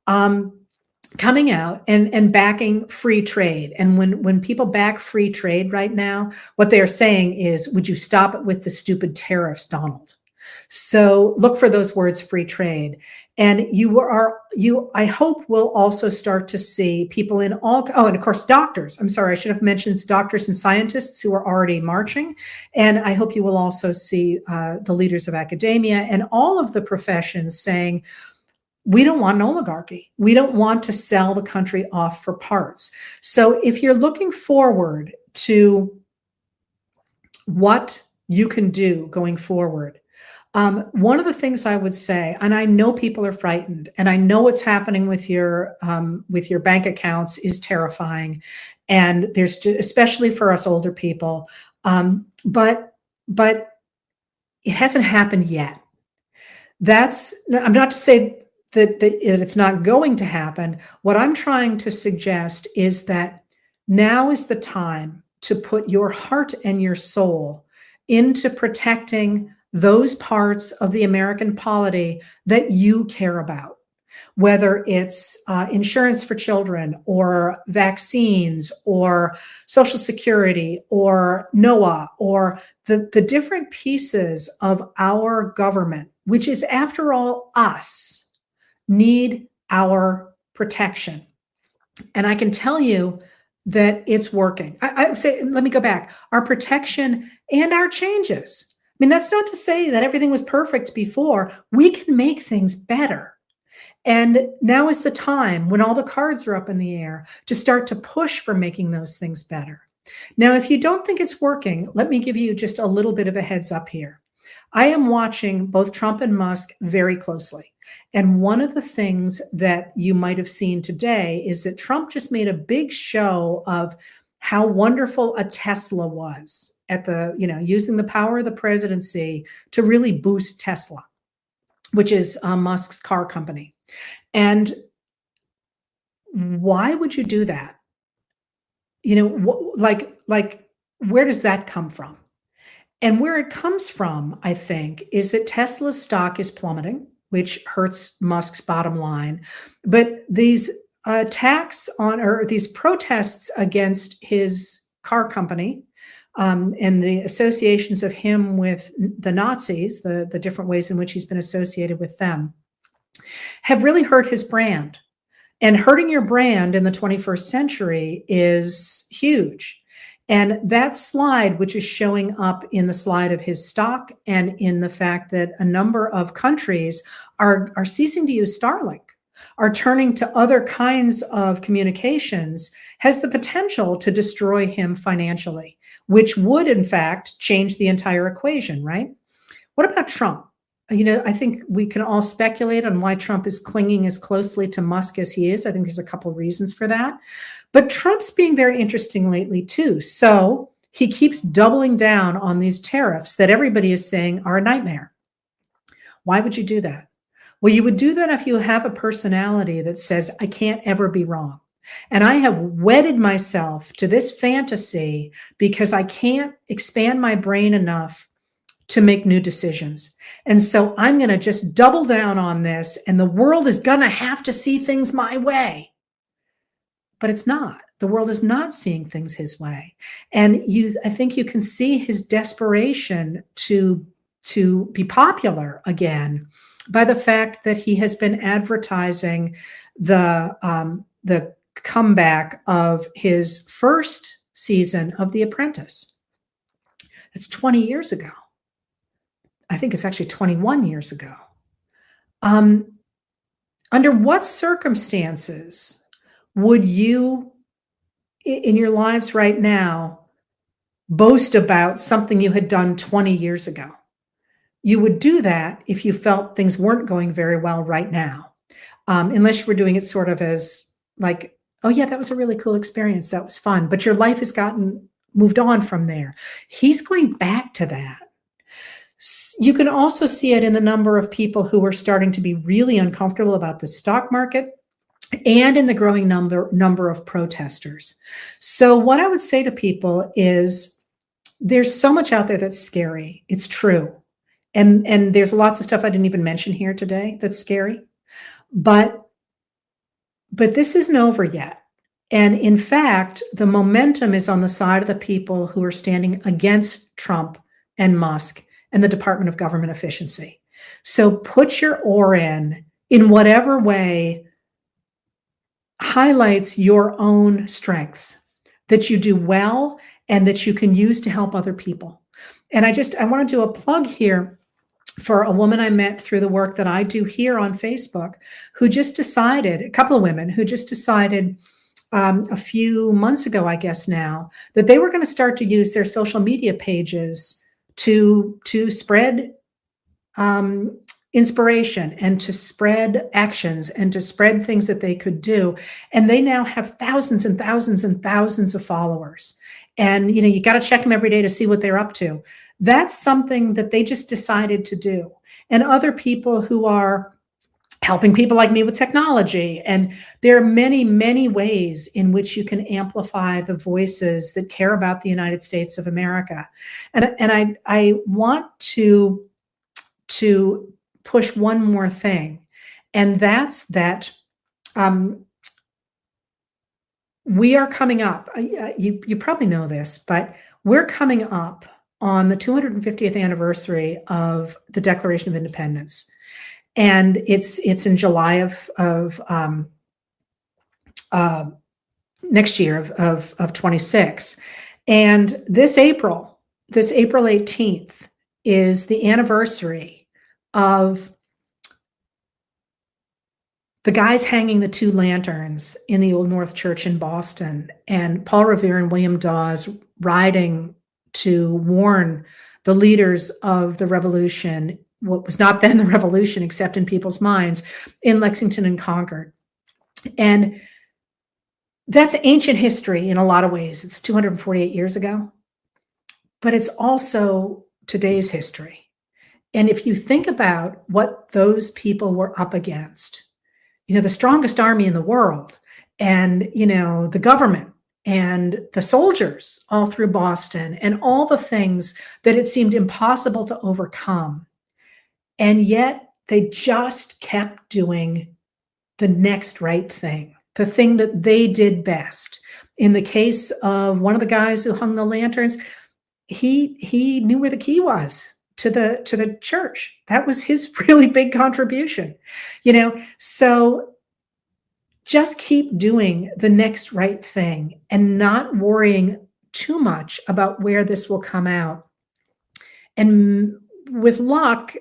coming out and backing free trade. And when people back free trade right now, what they're saying is, would you stop it with the stupid tariffs, Donald? So look for those words, free trade. And I hope will also start to see people in and of course, doctors. I'm sorry, I should have mentioned doctors and scientists who are already marching. And I hope you will also see the leaders of academia and all of the professions saying, we don't want an oligarchy. We don't want to sell the country off for parts. So if you're looking forward to what you can do going forward, one of the things I would say, and I know people are frightened, and I know what's happening with your bank accounts is terrifying, and there's especially for us older people, but it hasn't happened yet. I'm not to say that it's not going to happen. What I'm trying to suggest is that now is the time to put your heart and your soul into protecting those parts of the American polity that you care about, whether it's insurance for children or vaccines or Social Security or NOAA or the different pieces of our government, which is, after all, us, need our protection. And I can tell you that it's working. I would say, let me go back, our protection and our changes. I mean, that's not to say that everything was perfect before. We can make things better. And now is the time, when all the cards are up in the air, to start to push for making those things better. Now, if you don't think it's working, let me give you just a little bit of a heads up here. I am watching both Trump and Musk very closely. And one of the things that you might have seen today is that Trump just made a big show of how wonderful a Tesla was at using the power of the presidency to really boost Tesla, which is Musk's car company. And why would you do that? Where does that come from? And where it comes from, I think, is that Tesla's stock is plummeting, which hurts Musk's bottom line. But these these protests against his car company, and the associations of him with the Nazis, the different ways in which he's been associated with them, have really hurt his brand. And hurting your brand in the 21st century is huge. And that slide, which is showing up in the slide of his stock and in the fact that a number of countries are ceasing to use Starlink, are turning to other kinds of communications, has the potential to destroy him financially, which would, in fact, change the entire equation, right? What about Trump? I think we can all speculate on why Trump is clinging as closely to Musk as he is. I think there's a couple of reasons for that. But Trump's being very interesting lately, too. So he keeps doubling down on these tariffs that everybody is saying are a nightmare. Why would you do that? Well, you would do that if you have a personality that says, I can't ever be wrong. And I have wedded myself to this fantasy because I can't expand my brain enough to make new decisions. And so I'm going to just double down on this, and the world is going to have to see things my way. But it's not. The world is not seeing things his way. And I think you can see his desperation to be popular again by the fact that he has been advertising the comeback of his first season of The Apprentice. It's 20 years ago. I think it's actually 21 years ago. Under what circumstances would you, in your lives right now, boast about something you had done 20 years ago? You would do that if you felt things weren't going very well right now, unless you were doing it sort of as like, oh yeah, that was a really cool experience. That was fun. But your life has moved on from there. He's going back to that. You can also see it in the number of people who are starting to be really uncomfortable about the stock market and in the growing number of protesters. So what I would say to people is there's so much out there that's scary. It's true. And there's lots of stuff I didn't even mention here today that's scary. But this isn't over yet. And in fact, the momentum is on the side of the people who are standing against Trump and Musk and the Department of Government Efficiency. So put your oar in whatever way highlights your own strengths that you do well and that you can use to help other people. And I want to do a plug here for a woman I met through the work that I do here on Facebook, who just decided, a couple of women who just decided a few months ago, I guess now, that they were going to start to use their social media pages to spread inspiration and to spread actions and to spread things that they could do. And they now have thousands and thousands and thousands of followers. And, you got to check them every day to see what they're up to. That's something that they just decided to do. And other people who are helping people like me with technology. And there are many, many ways in which you can amplify the voices that care about the United States of America. And I want to push one more thing, and that's that we are coming up. You probably know this, but we're coming up on the 250th anniversary of the Declaration of Independence. And it's in July of next year of 26. And this April 18th is the anniversary of the guys hanging the two lanterns in the Old North Church in Boston, and Paul Revere and William Dawes riding to warn the leaders of the revolution, what was not then the revolution, except in people's minds, in Lexington and Concord. And that's ancient history in a lot of ways. It's 248 years ago, but it's also today's history. And if you think about what those people were up against, the strongest army in the world, and, the government and the soldiers all through Boston, and all the things that it seemed impossible to overcome. And yet they just kept doing the next right thing, the thing that they did best. In the case of one of the guys who hung the lanterns, he knew where the key was to the church. That was his really big contribution, So just keep doing the next right thing and not worrying too much about where this will come out. And with luck,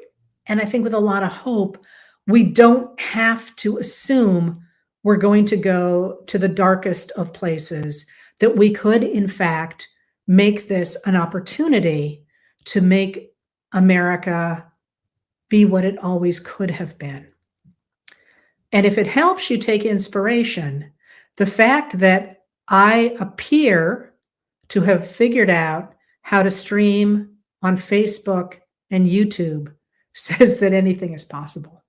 and I think with a lot of hope, we don't have to assume we're going to go to the darkest of places, that we could, in fact, make this an opportunity to make America be what it always could have been. And if it helps you take inspiration, the fact that I appear to have figured out how to stream on Facebook and YouTube says that anything is possible.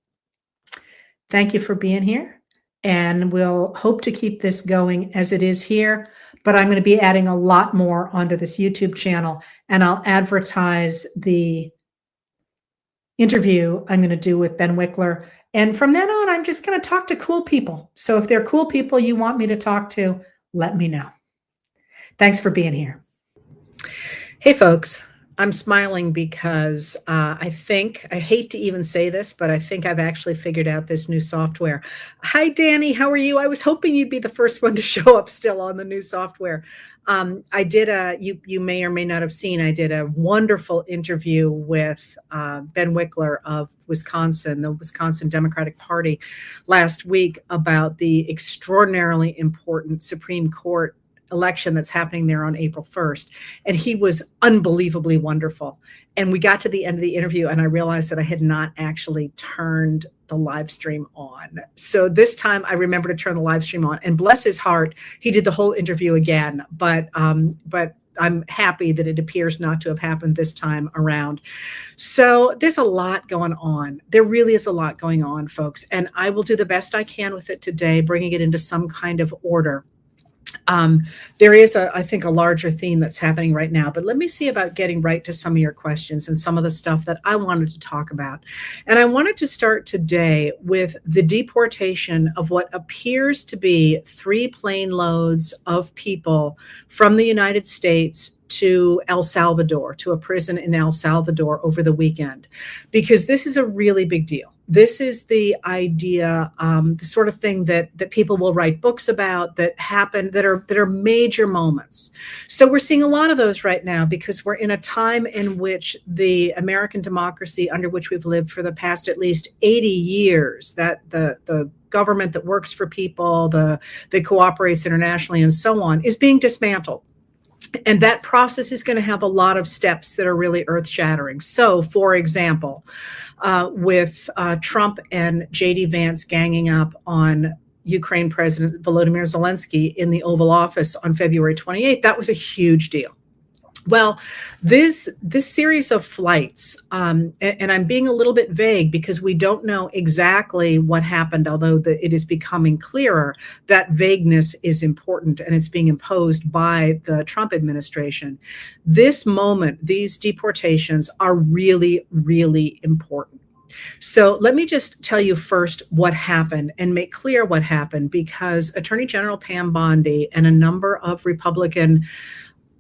Thank you for being here. And we'll hope to keep this going as it is here, but I'm going to be adding a lot more onto this YouTube channel, and I'll advertise the interview I'm going to do with Ben Wickler. And from then on, I'm just going to talk to cool people. So if there are cool people you want me to talk to, let me know. Thanks for being here. Hey, folks. I'm smiling because I hate to even say this, but I think I've actually figured out this new software. Hi, Danny. How are you? I was hoping you'd be the first one to show up still on the new software. You may or may not have seen, I did a wonderful interview with Ben Wickler of Wisconsin, the Wisconsin Democratic Party, last week about the extraordinarily important Supreme Court election that's happening there on April 1st. And he was unbelievably wonderful. And we got to the end of the interview and I realized that I had not actually turned the live stream on. So this time I remember to turn the live stream on, and bless his heart, he did the whole interview again. But I'm happy that it appears not to have happened this time around. So there's a lot going on. There really is a lot going on, folks. And I will do the best I can with it today, bringing it into some kind of order. There is, I think, a larger theme that's happening right now, but let me see about getting right to some of your questions and some of the stuff that I wanted to talk about. And I wanted to start today with the deportation of what appears to be 3 plane loads of people from the United States to El Salvador, to a prison in El Salvador over the weekend, because this is a really big deal. This is the idea, the sort of thing that people will write books about, that happen, that are major moments. So we're seeing a lot of those right now because we're in a time in which the American democracy, under which we've lived for the past at least 80 years, that the government that works for people, that cooperates internationally and so on, is being dismantled. And that process is going to have a lot of steps that are really earth-shattering. So, for example, with Trump and J.D. Vance ganging up on Ukraine President Volodymyr Zelensky in the Oval Office on February 28th, that was a huge deal. Well, this series of flights, and I'm being a little bit vague because we don't know exactly what happened, although it is becoming clearer that vagueness is important and it's being imposed by the Trump administration. This moment, these deportations are really, really important. So let me just tell you first what happened and make clear what happened, because Attorney General Pam Bondi and a number of Republican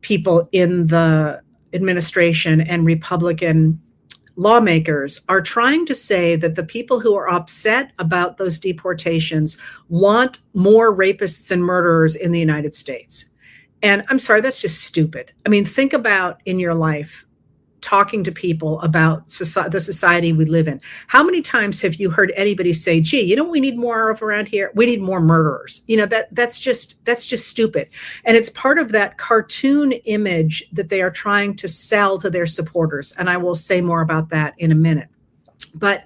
people in the administration and Republican lawmakers are trying to say that the people who are upset about those deportations want more rapists and murderers in the United States. And I'm sorry, that's just stupid. I mean, think about in your life talking to people about the society we live in. How many times have you heard anybody say, gee, you know what we need more of around here? We need more murderers. You know, that's just stupid. And it's part of that cartoon image that they are trying to sell to their supporters. And I will say more about that in a minute. But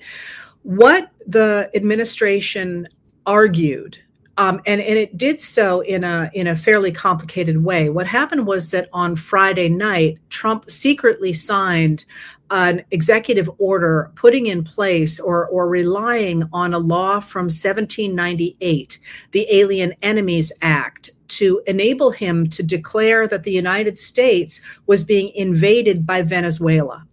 what the administration argued, and it did so in a fairly complicated way. What happened was that on Friday night, Trump secretly signed an executive order putting in place or relying on a law from 1798, the Alien Enemies Act, to enable him to declare that the United States was being invaded by Venezuela.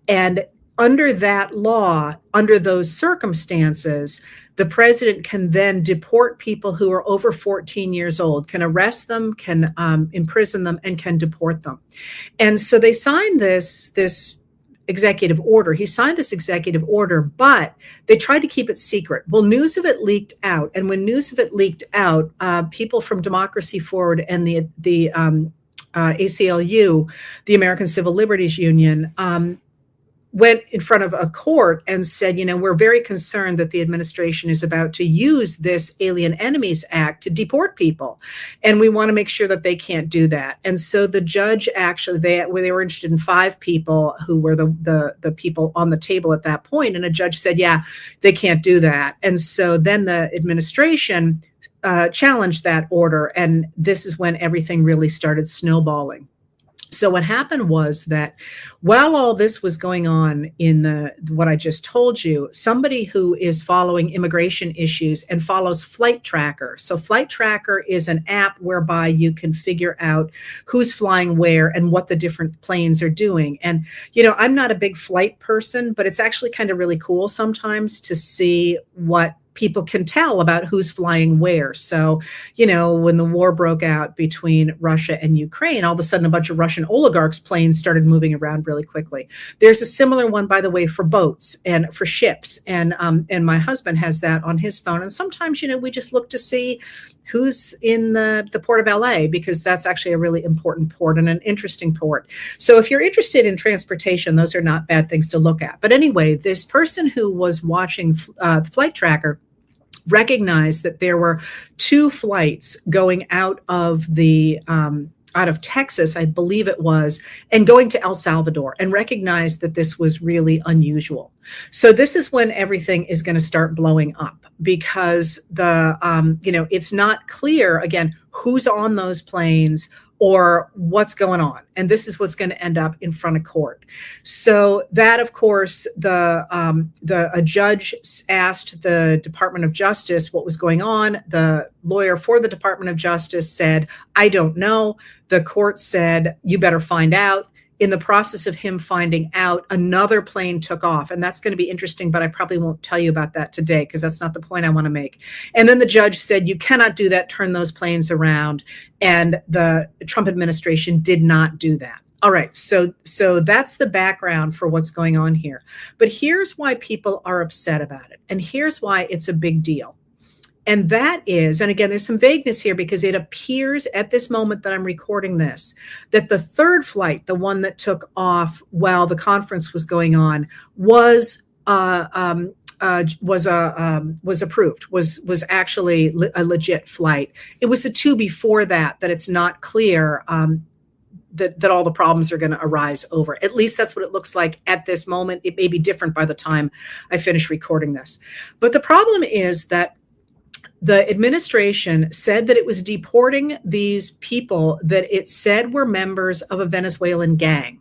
And under that law, under those circumstances, the president can then deport people who are over 14 years old, can arrest them, can imprison them, and can deport them. And so they signed this executive order. He signed this executive order, but they tried to keep it secret. Well, news of it leaked out. And when news of it leaked out, people from Democracy Forward and the ACLU, the American Civil Liberties Union, went in front of a court and said, you know, we're very concerned that the administration is about to use this Alien Enemies Act to deport people. And we want to make sure that they can't do that. And so the judge actually, they were interested in 5 people who were the people on the table at that point. And a judge said, yeah, they can't do that. And so then the administration challenged that order. And this is when everything really started snowballing. So what happened was that while all this was going on in what I just told you, somebody who is following immigration issues and follows Flight Tracker. So Flight Tracker is an app whereby you can figure out who's flying where and what the different planes are doing. And, you know, I'm not a big flight person, but it's actually kind of really cool sometimes to see what people can tell about who's flying where. So, you know, when the war broke out between Russia and Ukraine, all of a sudden a bunch of Russian oligarchs' planes started moving around really quickly. There's a similar one, by the way, for boats and for ships. And my husband has that on his phone. And sometimes, you know, we just look to see who's in the port of LA, because that's actually a really important port and an interesting port. So if you're interested in transportation, those are not bad things to look at. But anyway, this person who was watching Flight Tracker recognized that there were 2 flights going out of Texas, I believe it was, and going to El Salvador, and recognized that this was really unusual. So this is when everything is going to start blowing up, because it's not clear, again, who's on those planes or what's going on. And this is what's going to end up in front of court. So that, of course, a judge asked the Department of Justice what was going on. The lawyer for the Department of Justice said, I don't know. The court said, you better find out. In the process of him finding out, another plane took off. And that's going to be interesting, but I probably won't tell you about that today, because that's not the point I want to make. And then the judge said, you cannot do that, turn those planes around. And the Trump administration did not do that. All right, so that's the background for what's going on here. But here's why people are upset about it. And here's why it's a big deal. And that is, and again, there's some vagueness here, because it appears at this moment that I'm recording this, that the 3rd flight, the one that took off while the conference was going on, was approved, was actually a legit flight. It was the 2 before that it's not clear that all the problems are going to arise over. At least that's what it looks like at this moment. It may be different by the time I finish recording this. But the problem is that the administration said that it was deporting these people that it said were members of a Venezuelan gang.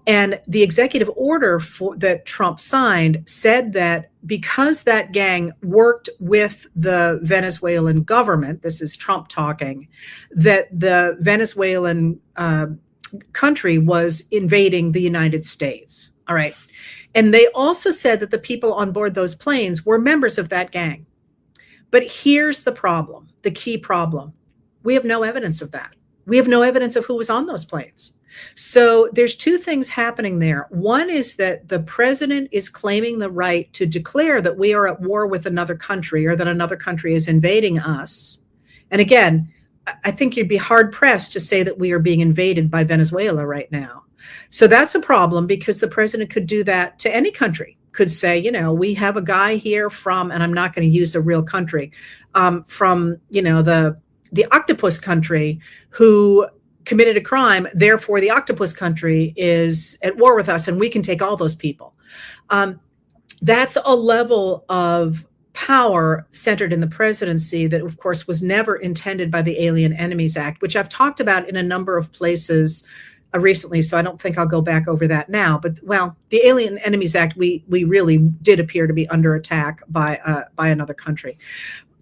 And the executive order that Trump signed said that because that gang worked with the Venezuelan government, this is Trump talking, that the Venezuelan country was invading the United States. All right. And they also said that the people on board those planes were members of that gang. But here's the problem, the key problem. We have no evidence of that. We have no evidence of who was on those planes. So there's 2 things happening there. One is that the president is claiming the right to declare that we are at war with another country, or that another country is invading us. And again, I think you'd be hard pressed to say that we are being invaded by Venezuela right now. So that's a problem, because the president could do that to any country. Could say, you know, we have a guy here from, and I'm not going to use a real country, from, you know, the octopus country who committed a crime. Therefore, the octopus country is at war with us, and we can take all those people. That's a level of power centered in the presidency that, of course, was never intended by the Alien Enemies Act, which I've talked about in a number of places recently, so I don't think I'll go back over that now. But, well, the Alien Enemies Act, we really did appear to be under attack by another country.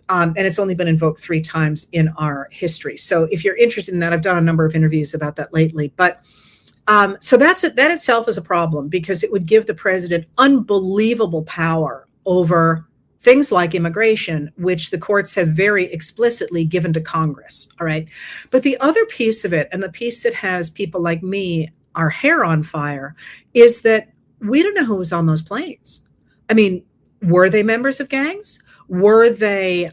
And it's only been invoked 3 times in our history. So if you're interested in that, I've done a number of interviews about that lately. But so that itself is a problem, because it would give the president unbelievable power over things like immigration, which the courts have very explicitly given to Congress. All right. But the other piece of it, and the piece that has people like me, our hair on fire, is that we don't know who was on those planes. I mean, were they members of gangs? Were they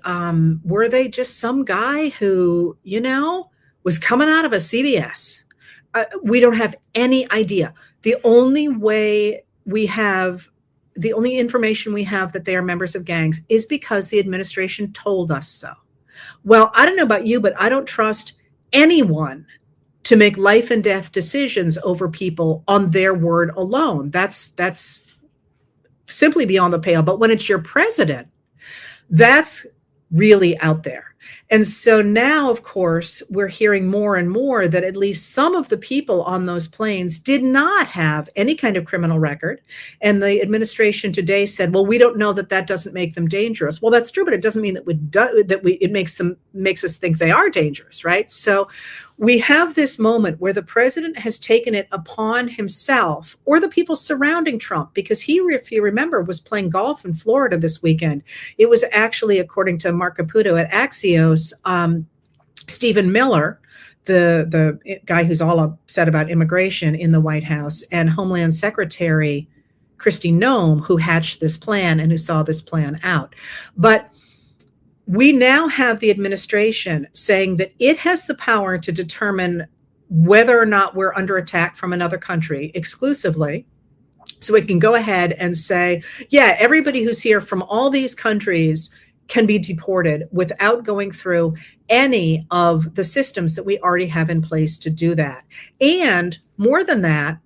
just some guy who, you know, was coming out of a CVS? We don't have any idea. The only information we have that they are members of gangs is because the administration told us so. Well, I don't know about you, but I don't trust anyone to make life and death decisions over people on their word alone. That's simply beyond the pale. But when it's your president, that's really out there. And so now, of course, we're hearing more and more that at least some of the people on those planes did not have any kind of criminal record. And the administration today said, well, we don't know that that doesn't make them dangerous. Well, that's true, but it doesn't mean that it makes us think they are dangerous, right? So we have this moment where the president has taken it upon himself, or the people surrounding Trump, because he, if you remember, was playing golf in Florida this weekend. It was actually, according to Mark Caputo at Axios, Stephen Miller, the guy who's all upset about immigration in the White House, and Homeland Secretary Kristi Noem, who hatched this plan and who saw this plan out. But we now have the administration saying that it has the power to determine whether or not we're under attack from another country exclusively. So it can go ahead and say, yeah, everybody who's here from all these countries can be deported without going through any of the systems that we already have in place to do that. And more than that,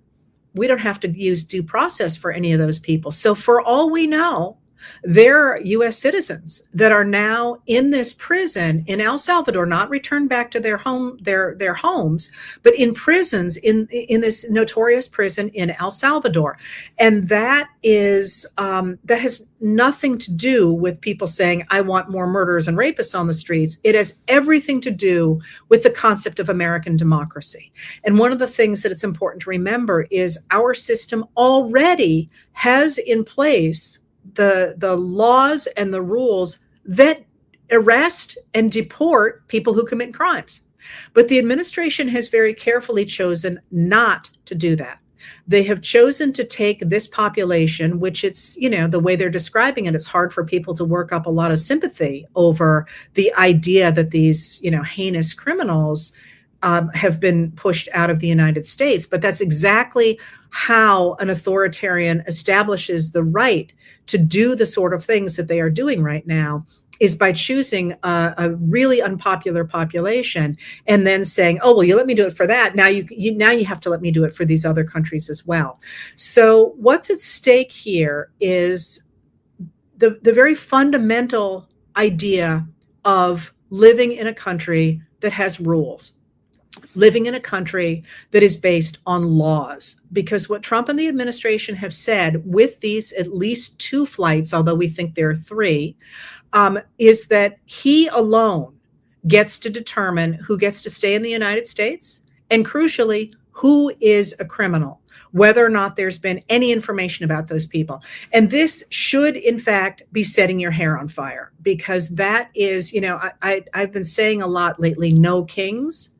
we don't have to use due process for any of those people. So for all we know, they're U.S. citizens that are now in this prison in El Salvador, not returned back to their homes, but in prisons in this notorious prison in El Salvador. And that is that has nothing to do with people saying, I want more murderers and rapists on the streets. It has everything to do with the concept of American democracy. And one of the things that it's important to remember is our system already has in place the laws and the rules that arrest and deport people who commit crimes. But the administration has very carefully chosen not to do that. They have chosen to take this population, which it's, the way they're describing it, it's hard for people to work up a lot of sympathy over the idea that these, heinous criminals have been pushed out of the United States. But that's exactly how an authoritarian establishes the right to do the sort of things that they are doing right now, is by choosing a really unpopular population and then saying, oh, well, you let me do it for that. Now you have to let me do it for these other countries as well. So what's at stake here is the very fundamental idea of living in a country that has rules, living in a country that is based on laws. Because what Trump and the administration have said with these at least 2 flights, although we think there are 3, is that he alone gets to determine who gets to stay in the United States, and crucially, who is a criminal, whether or not there's been any information about those people. And this should, in fact, be setting your hair on fire, because that is, I've been saying a lot lately, no kings,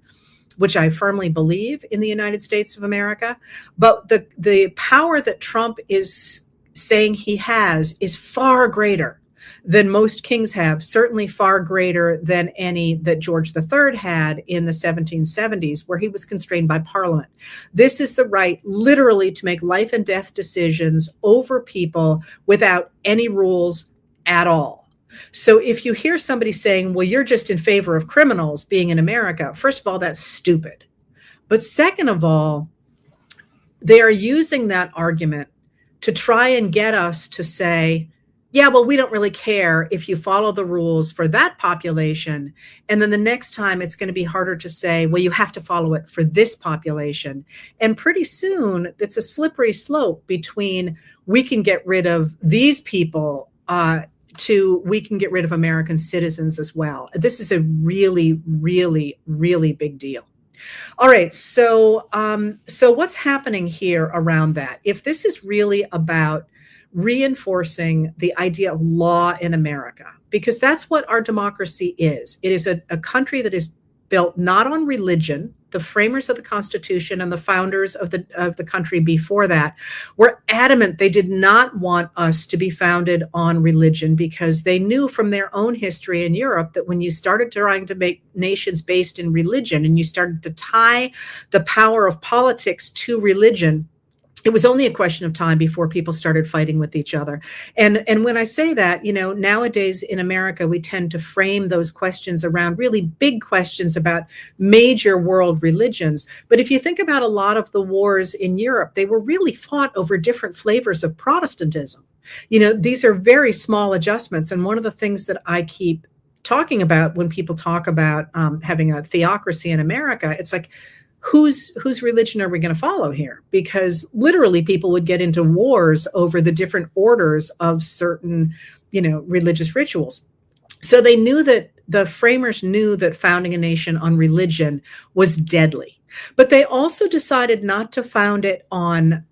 which I firmly believe in the United States of America. But the power that Trump is saying he has is far greater than most kings have, certainly far greater than any that George III had in the 1770s, where he was constrained by Parliament. This is the right, literally, to make life and death decisions over people without any rules at all. So if you hear somebody saying, well, you're just in favor of criminals being in America, first of all, that's stupid. But second of all, they are using that argument to try and get us to say, yeah, well, we don't really care if you follow the rules for that population. And then the next time it's going to be harder to say, well, you have to follow it for this population. And pretty soon it's a slippery slope between we can get rid of these people to we can get rid of American citizens as well. This is a really, really, really big deal. All right, so what's happening here around that? If this is really about reinforcing the idea of law in America, because that's what our democracy is. It is a country that is built not on religion. The framers of the Constitution and the founders of the country before that were adamant they did not want us to be founded on religion, because they knew from their own history in Europe that when you started trying to make nations based in religion and you started to tie the power of politics to religion, it was only a question of time before people started fighting with each other. And when I say that, nowadays in America, we tend to frame those questions around really big questions about major world religions. But if you think about a lot of the wars in Europe, they were really fought over different flavors of Protestantism. These are very small adjustments. And one of the things that I keep talking about when people talk about having a theocracy in America. It's like, whose religion are we going to follow here? Because literally people would get into wars over the different orders of certain, religious rituals. So they knew that the framers knew that founding a nation on religion was deadly, but they also decided not to found it on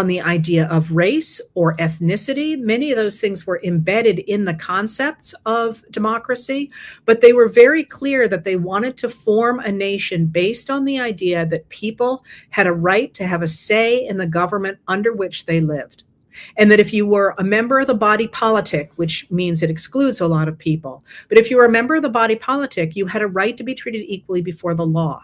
the idea of race or ethnicity. Many of those things were embedded in the concepts of democracy, but they were very clear that they wanted to form a nation based on the idea that people had a right to have a say in the government under which they lived. And that if you were a member of the body politic, which means it excludes a lot of people, but if you were a member of the body politic, you had a right to be treated equally before the law.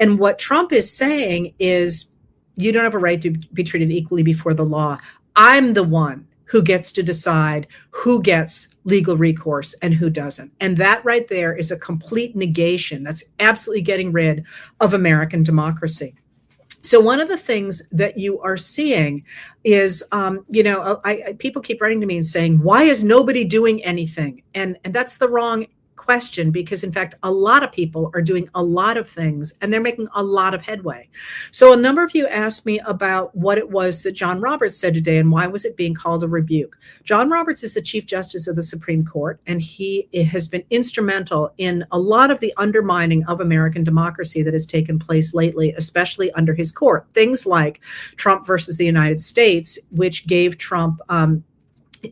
And what Trump is saying is, you don't have a right to be treated equally before the law. I'm the one who gets to decide who gets legal recourse and who doesn't. And that right there is a complete negation. That's absolutely getting rid of American democracy. So one of the things that you are seeing is, people keep writing to me and saying, why is nobody doing anything? And that's the wrong question, because in fact, a lot of people are doing a lot of things and they're making a lot of headway. So a number of you asked me about what it was that John Roberts said today and why was it being called a rebuke. John Roberts is the Chief Justice of the Supreme Court, and he has been instrumental in a lot of the undermining of American democracy that has taken place lately, especially under his court. Things like Trump versus the United States, which gave Trump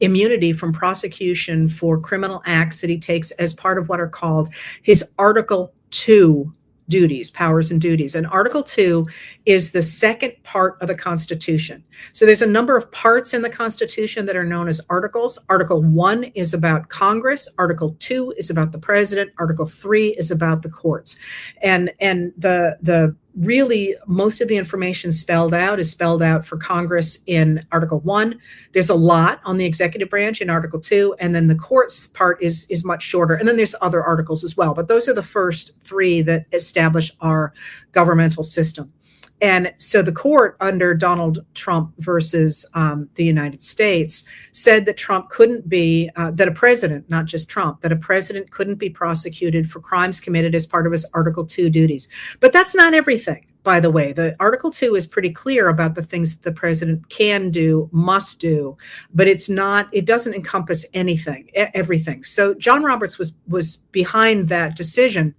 immunity from prosecution for criminal acts that he takes as part of what are called his Article 2 duties, powers and duties. And Article 2 is the second part of the Constitution. So there's a number of parts in the Constitution that are known as articles. Article 1 is about Congress. Article 2 is about the president. Article 3 is about the courts. And the really most of the information spelled out for Congress in Article 1. There's a lot on the executive branch in Article 2, and then the courts part is much shorter. And then there's other articles as well, but those are the first three that establish our governmental system. And so the court under Donald Trump versus the United States said that Trump couldn't be, that a president, not just Trump, that a president couldn't be prosecuted for crimes committed as part of his Article 2 duties. But that's not everything, by the way. The Article 2 is pretty clear about the things that the president can do, must do, but it doesn't encompass everything. So John Roberts was behind that decision.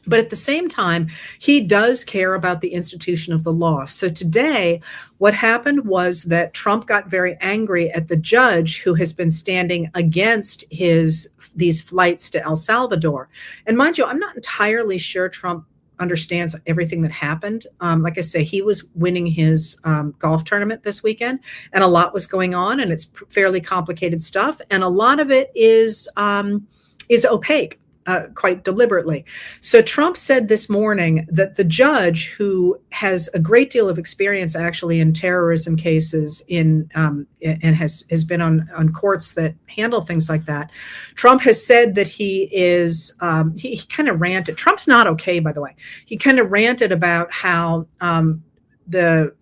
But at the same time, he does care about the institution of the law. So today, what happened was that Trump got very angry at the judge who has been standing against these flights to El Salvador. And mind you, I'm not entirely sure Trump understands everything that happened. Like I say, he was winning his golf tournament this weekend, and a lot was going on, and it's fairly complicated stuff. And a lot of it is opaque. Quite deliberately. So Trump said this morning that the judge, who has a great deal of experience actually in terrorism cases and has been on courts that handle things like that, Trump has said that he kind of ranted. Trump's not okay, by the way. He kind of ranted about how the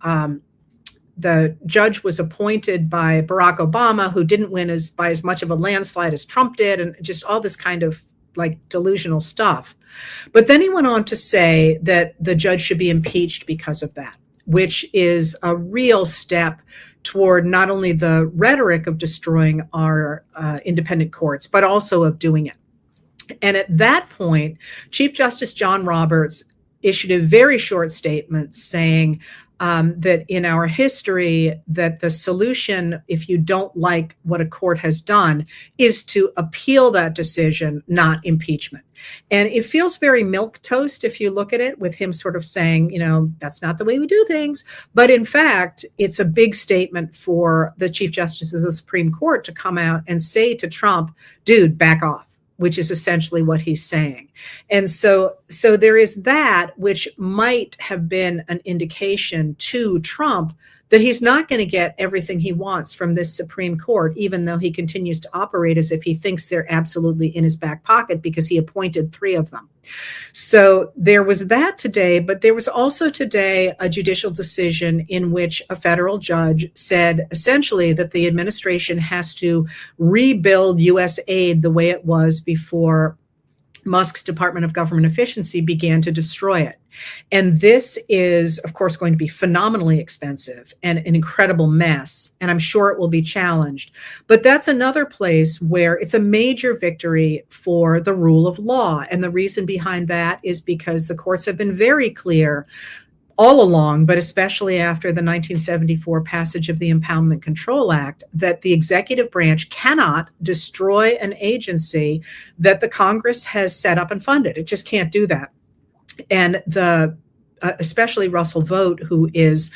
judge was appointed by Barack Obama, who didn't win by as much of a landslide as Trump did, and just all this kind of like delusional stuff. But then he went on to say that the judge should be impeached because of that, which is a real step toward not only the rhetoric of destroying our independent courts, but also of doing it. And at that point, Chief Justice John Roberts issued a very short statement saying that in our history, that the solution, if you don't like what a court has done, is to appeal that decision, not impeachment. And it feels very milquetoast if you look at it, with him sort of saying, that's not the way we do things. But in fact, it's a big statement for the Chief Justice of the Supreme Court to come out and say to Trump, dude, back off, which is essentially what he's saying. And so there is that, which might have been an indication to Trump that he's not going to get everything he wants from this Supreme Court, even though he continues to operate as if he thinks they're absolutely in his back pocket because he appointed 3 of them. So there was that today, but there was also today a judicial decision in which a federal judge said essentially that the administration has to rebuild U.S. aid the way it was before Musk's Department of Government Efficiency began to destroy it. And this is, of course, going to be phenomenally expensive and an incredible mess. And I'm sure it will be challenged. But that's another place where it's a major victory for the rule of law. And the reason behind that is because the courts have been very clear all along, but especially after the 1974 passage of the Impoundment Control Act, that the executive branch cannot destroy an agency that the Congress has set up and funded. It just can't do that. And especially Russell Vought, who is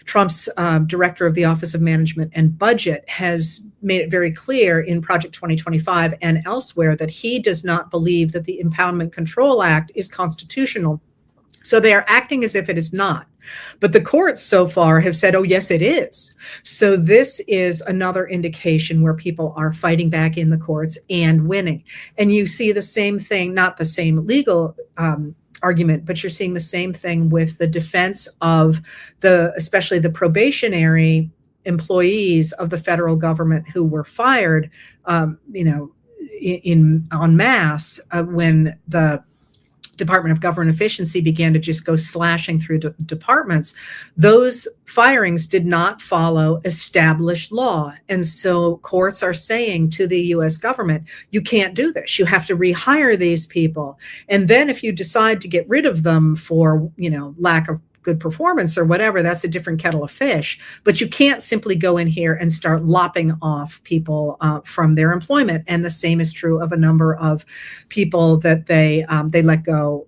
Trump's director of the Office of Management and Budget, has made it very clear in Project 2025 and elsewhere that he does not believe that the Impoundment Control Act is constitutional. So they are acting as if it is not. But the courts so far have said, oh, yes, it is. So this is another indication where people are fighting back in the courts and winning. And you see the same thing, not the same legal argument, but you're seeing the same thing with the defense of especially the probationary employees of the federal government who were fired, en masse when the Department of Government Efficiency began to just go slashing through departments. Those firings did not follow established law. And so courts are saying to the US government, you can't do this. You have to rehire these people. And then if you decide to get rid of them for, lack of good performance or whatever, that's a different kettle of fish. But you can't simply go in here and start lopping off people from their employment. And the same is true of a number of people that they let go,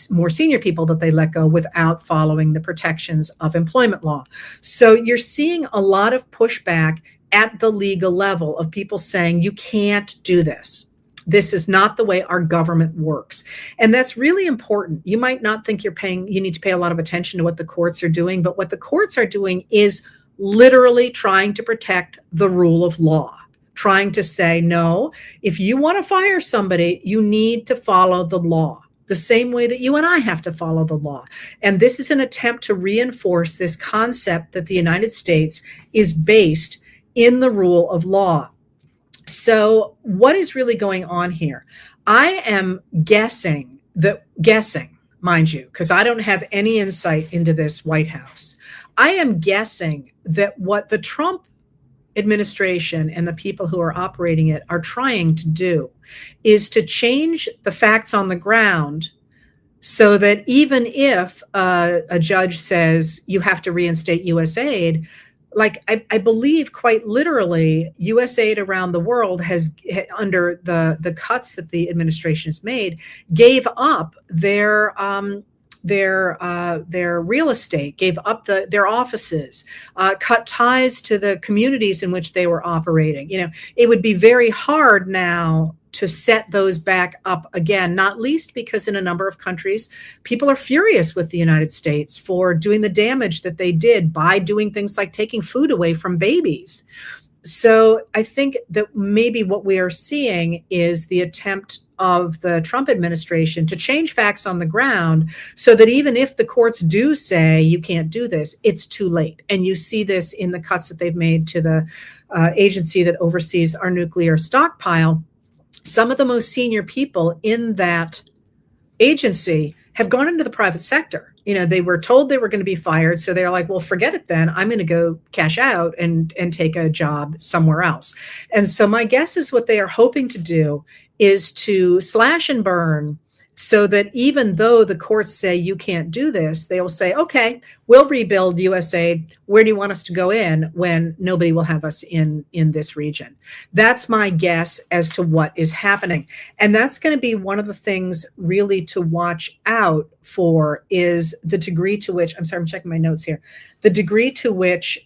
more senior people that they let go without following the protections of employment law. So you're seeing a lot of pushback at the legal level of people saying, you can't do this. This is not the way our government works. And that's really important. You might not think you need to pay a lot of attention to what the courts are doing, but what the courts are doing is literally trying to protect the rule of law, trying to say, no, if you want to fire somebody, you need to follow the law, the same way that you and I have to follow the law. And this is an attempt to reinforce this concept that the United States is based in the rule of law. So what is really going on here? I am guessing, mind you, because I don't have any insight into this White House. I am guessing that what the Trump administration and the people who are operating it are trying to do is to change the facts on the ground so that even if a judge says you have to reinstate U.S. aid, like I believe quite literally, U.S. aid around the world has, under the cuts that the administration has made, gave up their real estate, gave up their offices, cut ties to the communities in which they were operating. It would be very hard now to set those back up again, not least because in a number of countries, people are furious with the United States for doing the damage that they did by doing things like taking food away from babies. So I think that maybe what we are seeing is the attempt of the Trump administration to change facts on the ground so that even if the courts do say you can't do this, it's too late. And you see this in the cuts that they've made to the agency that oversees our nuclear stockpile. Some of the most senior people in that agency have gone into the private sector. They were told they were going to be fired. So they're like, well, forget it then. I'm going to go cash out and take a job somewhere else. And so my guess is what they are hoping to do is to slash and burn so that even though the courts say you can't do this, they will say, okay, we'll rebuild U.S. aid. Where do you want us to go in when nobody will have us in this region? That's my guess as to what is happening. And that's going to be one of the things really to watch out for is the degree to which, I'm sorry, I'm checking my notes here, the degree to which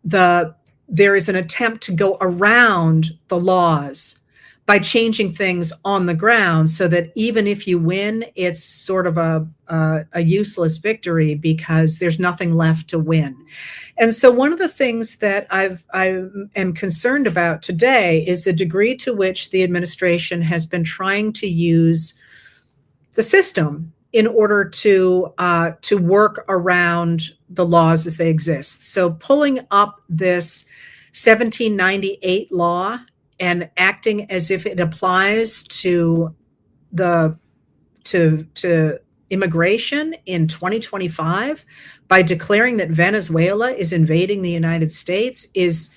there is an attempt to go around the laws by changing things on the ground so that even if you win, it's sort of a useless victory because there's nothing left to win. And so one of the things that I am concerned about today is the degree to which the administration has been trying to use the system in order to work around the laws as they exist. So pulling up this 1798 law and acting as if it applies to immigration in 2025 by declaring that Venezuela is invading the United States is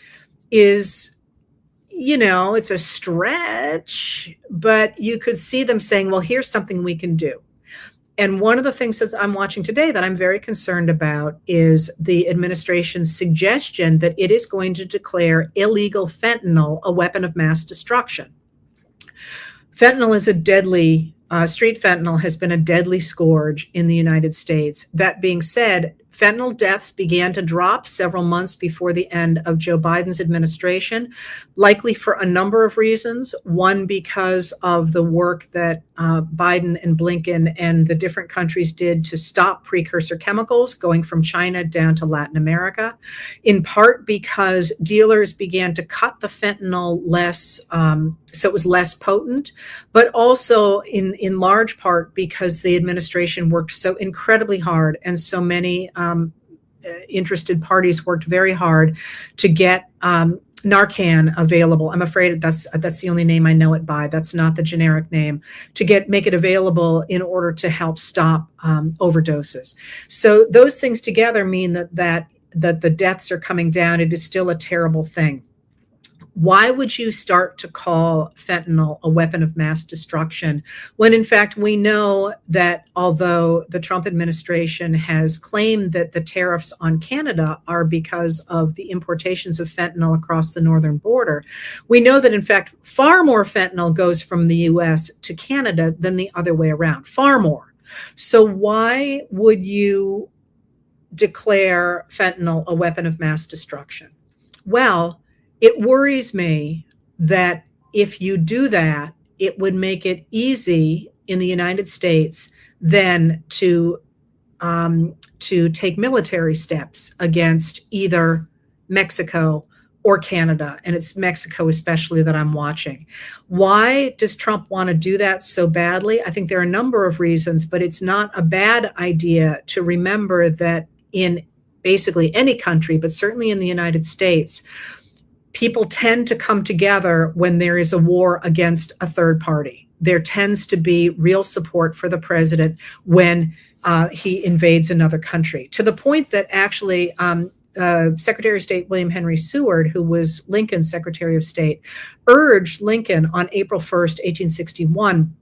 it's a stretch, but you could see them saying, well, here's something we can do. And one of the things that I'm watching today that I'm very concerned about is the administration's suggestion that it is going to declare illegal fentanyl a weapon of mass destruction. Fentanyl is a deadly, street fentanyl has been a deadly scourge in the United States. That being said, fentanyl deaths began to drop several months before the end of Joe Biden's administration, likely for a number of reasons. One, because of the work that Biden and Blinken and the different countries did to stop precursor chemicals going from China down to Latin America. In part because dealers began to cut the fentanyl less, so it was less potent, but also in large part because the administration worked so incredibly hard and so many interested parties worked very hard to get Narcan available. I'm afraid that's the only name I know it by. That's not the generic name. To make it available in order to help stop overdoses. So those things together mean that the deaths are coming down. It is still a terrible thing. Why would you start to call fentanyl a weapon of mass destruction when, in fact, we know that although the Trump administration has claimed that the tariffs on Canada are because of the importations of fentanyl across the northern border, we know that, in fact, far more fentanyl goes from the U.S. to Canada than the other way around, far more. So why would you declare fentanyl a weapon of mass destruction? Well, it worries me that if you do that, it would make it easy in the United States then to take military steps against either Mexico or Canada. And it's Mexico especially that I'm watching. Why does Trump want to do that so badly? I think there are a number of reasons, but it's not a bad idea to remember that in basically any country, but certainly in the United States, people tend to come together when there is a war against a third party. There tends to be real support for the president when he invades another country, to the point that actually Secretary of State William Henry Seward, who was Lincoln's Secretary of State, urged Lincoln on April 1st, 1861,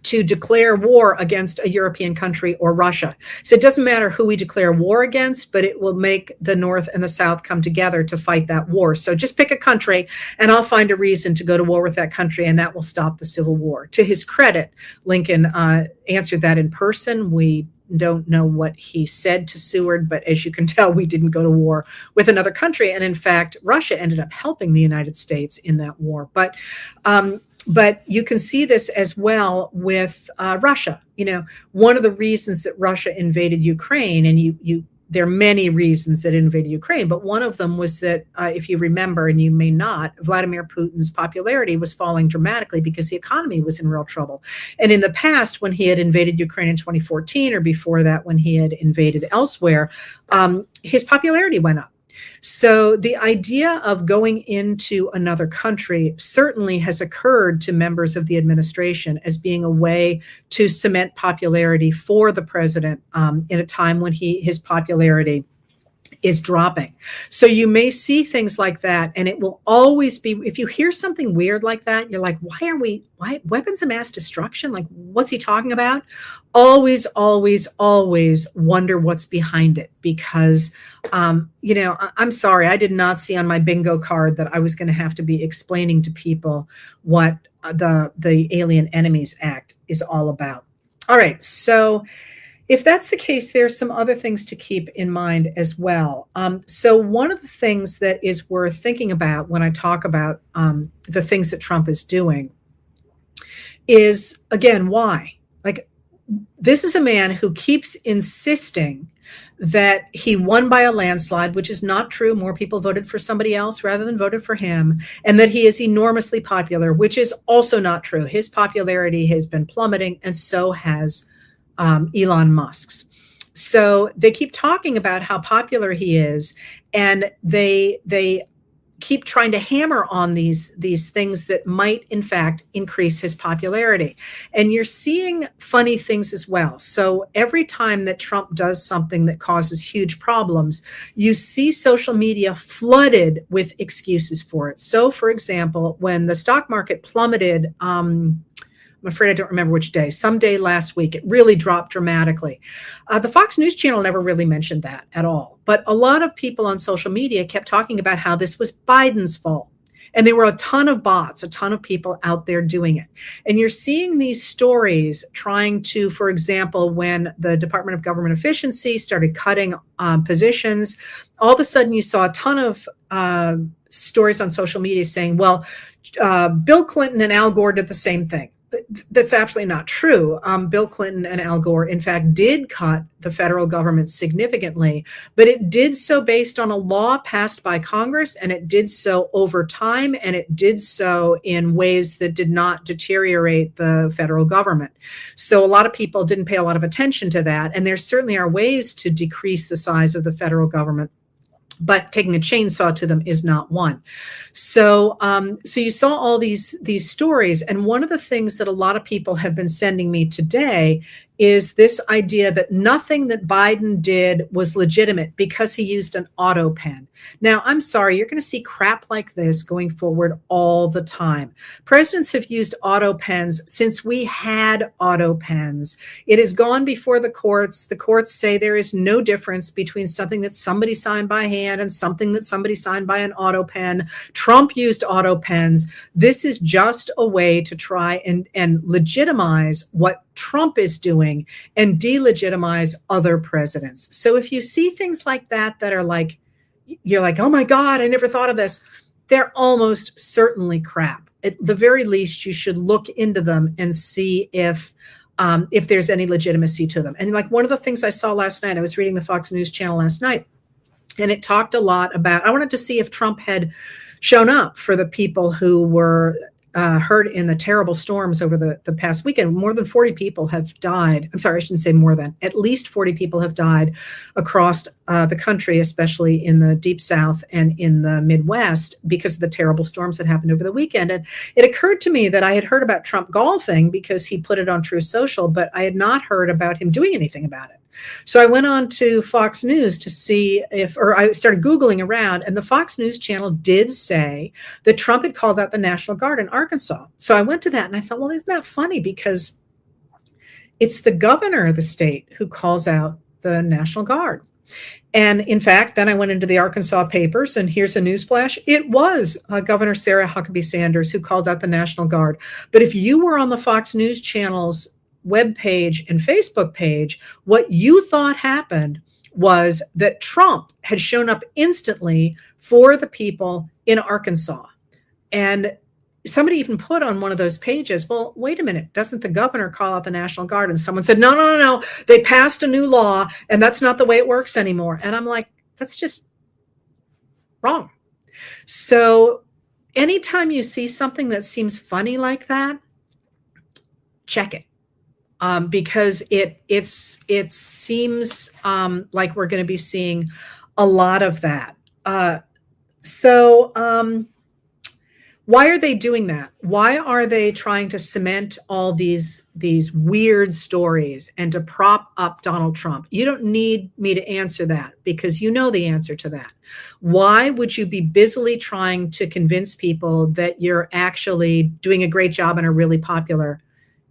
to declare war against a European country or Russia. So it doesn't matter who we declare war against, but it will make the North and the South come together to fight that war. So just pick a country and I'll find a reason to go to war with that country, and that will stop the Civil War. To his credit, Lincoln answered that in person. We don't know what he said to Seward, but as you can tell, we didn't go to war with another country. And in fact, Russia ended up helping the United States in that war. But you can see this as well with Russia. One of the reasons that Russia invaded Ukraine, and there are many reasons that it invaded Ukraine, but one of them was that, if you remember, and you may not, Vladimir Putin's popularity was falling dramatically because the economy was in real trouble. And in the past, when he had invaded Ukraine in 2014, or before that, when he had invaded elsewhere, his popularity went up. So the idea of going into another country certainly has occurred to members of the administration as being a way to cement popularity for the president in a time when his popularity is dropping. So you may see things like that, and it will always be, if you hear something weird like that, you're like, why weapons of mass destruction? Like, what's he talking about? Always, always, always wonder what's behind it, because, I'm sorry, I did not see on my bingo card that I was going to have to be explaining to people what the Alien Enemies Act is all about. All right, so if that's the case, there's some other things to keep in mind as well. So one of the things that is worth thinking about when I talk about the things that Trump is doing is, again, why? Like, this is a man who keeps insisting that he won by a landslide, which is not true. More people voted for somebody else rather than voted for him, and that he is enormously popular, which is also not true. His popularity has been plummeting, and so has Elon Musk's. So they keep talking about how popular he is, and they keep trying to hammer on these things that might in fact increase his popularity. And you're seeing funny things as well. So every time that Trump does something that causes huge problems, you see social media flooded with excuses for it. So for example, when the stock market plummeted, I'm afraid I don't remember which day, some day last week, it really dropped dramatically. The Fox News channel never really mentioned that at all. But a lot of people on social media kept talking about how this was Biden's fault. And there were a ton of bots, a ton of people out there doing it. And you're seeing these stories trying to, for example, when the Department of Government Efficiency started cutting positions, all of a sudden you saw a ton of stories on social media saying, well, Bill Clinton and Al Gore did the same thing. That's absolutely not true. Bill Clinton and Al Gore, in fact, did cut the federal government significantly, but it did so based on a law passed by Congress, and it did so over time, and it did so in ways that did not deteriorate the federal government. So a lot of people didn't pay a lot of attention to that, and there certainly are ways to decrease the size of the federal government, but taking a chainsaw to them is not one. So you saw all these stories. And one of the things that a lot of people have been sending me today is this idea that nothing that Biden did was legitimate because he used an auto pen. Now, I'm sorry, you're going to see crap like this going forward all the time. Presidents have used auto pens since we had auto pens. It has gone before the courts. The courts say there is no difference between something that somebody signed by hand and something that somebody signed by an auto pen. Trump used auto pens. This is just a way to try and legitimize what Trump is doing and delegitimize other presidents. So if you see things like that are like, you're like, oh my God, I never thought of this, they're almost certainly crap. At the very least, you should look into them and see if there's any legitimacy to them. And like one of the things I saw last night, I was reading the Fox News channel last night, and it talked a lot about, I wanted to see if Trump had shown up for the people who were hurt in the terrible storms over the past weekend. More than 40 people have died. I'm sorry, I shouldn't say more than. At least 40 people have died across the country, especially in the Deep South and in the Midwest, because of the terrible storms that happened over the weekend. And it occurred to me that I had heard about Trump golfing because he put it on Truth Social, but I had not heard about him doing anything about it. So I went on to Fox News to see or I started Googling around, and the Fox News channel did say that Trump had called out the National Guard in Arkansas. So I went to that and I thought, well, isn't that funny? Because it's the governor of the state who calls out the National Guard. And in fact, then I went into the Arkansas papers, and here's a newsflash. It was Governor Sarah Huckabee Sanders who called out the National Guard. But if you were on the Fox News channel's web page and Facebook page, what you thought happened was that Trump had shown up instantly for the people in Arkansas. And somebody even put on one of those pages, well, wait a minute, doesn't the governor call out the National Guard? And someone said, no, they passed a new law and that's not the way it works anymore. And I'm like, that's just wrong. So anytime you see something that seems funny like that, check it. Because it seems like we're going to be seeing a lot of that. So why are they doing that? Why are they trying to cement all these weird stories and to prop up Donald Trump? You don't need me to answer that because you know the answer to that. Why would you be busily trying to convince people that you're actually doing a great job and are really popular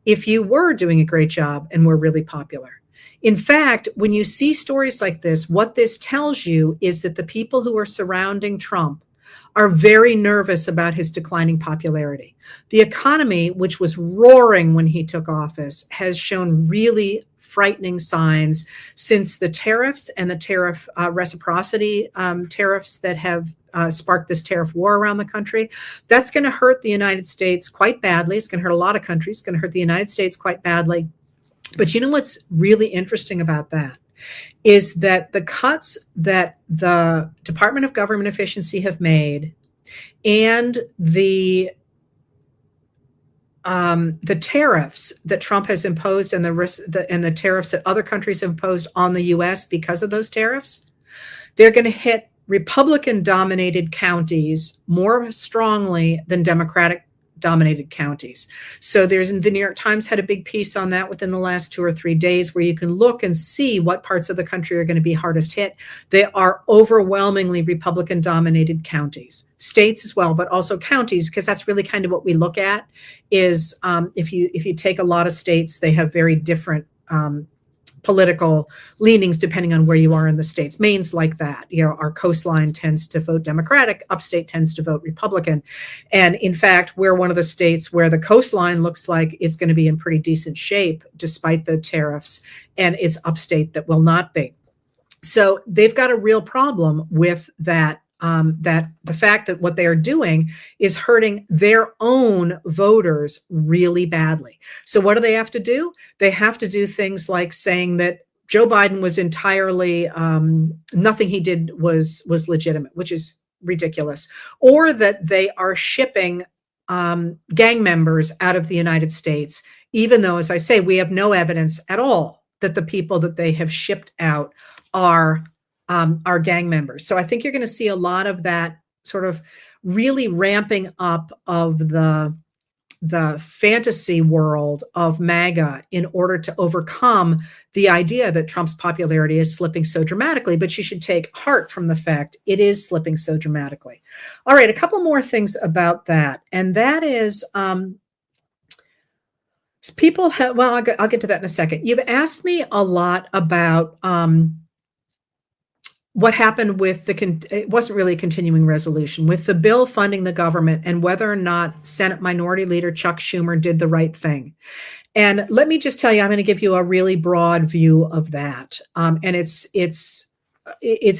if you were doing a great job and were really popular? In fact, when you see stories like this, what this tells you is that the people who are surrounding Trump are very nervous about his declining popularity. The economy, which was roaring when he took office, has shown really frightening signs since the tariffs and the tariff reciprocity tariffs that have sparked this tariff war around the country. That's going to hurt the United States quite badly. It's going to hurt a lot of countries. It's going to hurt the United States quite badly. But you know what's really interesting about that is that the cuts that the Department of Government Efficiency have made and the tariffs that Trump has imposed and the tariffs that other countries have imposed on the U.S. because of those tariffs, they're going to hit Republican-dominated counties more strongly than Democratic-dominated counties. So the New York Times had a big piece on that within the last 2 or 3 days, where you can look and see what parts of the country are going to be hardest hit. They are overwhelmingly Republican-dominated counties, states as well, but also counties, because that's really kind of what we look at. Is if you take a lot of states, they have very different political leanings depending on where you are in the states. Maine's like that. Our coastline tends to vote Democratic, upstate tends to vote Republican. And in fact, we're one of the states where the coastline looks like it's going to be in pretty decent shape despite the tariffs, and it's upstate that will not be. So they've got a real problem with that. That the fact that what they are doing is hurting their own voters really badly. So what do they have to do? They have to do things like saying that Joe Biden was entirely, nothing he did was legitimate, which is ridiculous, or that they are shipping gang members out of the United States, even though, as I say, we have no evidence at all that the people that they have shipped out are gang members. So I think you're going to see a lot of that sort of really ramping up of the fantasy world of MAGA in order to overcome the idea that Trump's popularity is slipping so dramatically. But you should take heart from the fact it is slipping so dramatically. All right, a couple more things about that. And that is people have, well, I'll get to that in a second. You've asked me a lot about what happened with it wasn't really a continuing resolution, with the bill funding the government and whether or not Senate Minority Leader Chuck Schumer did the right thing. And let me just tell you, I'm going to give you a really broad view of that. And it's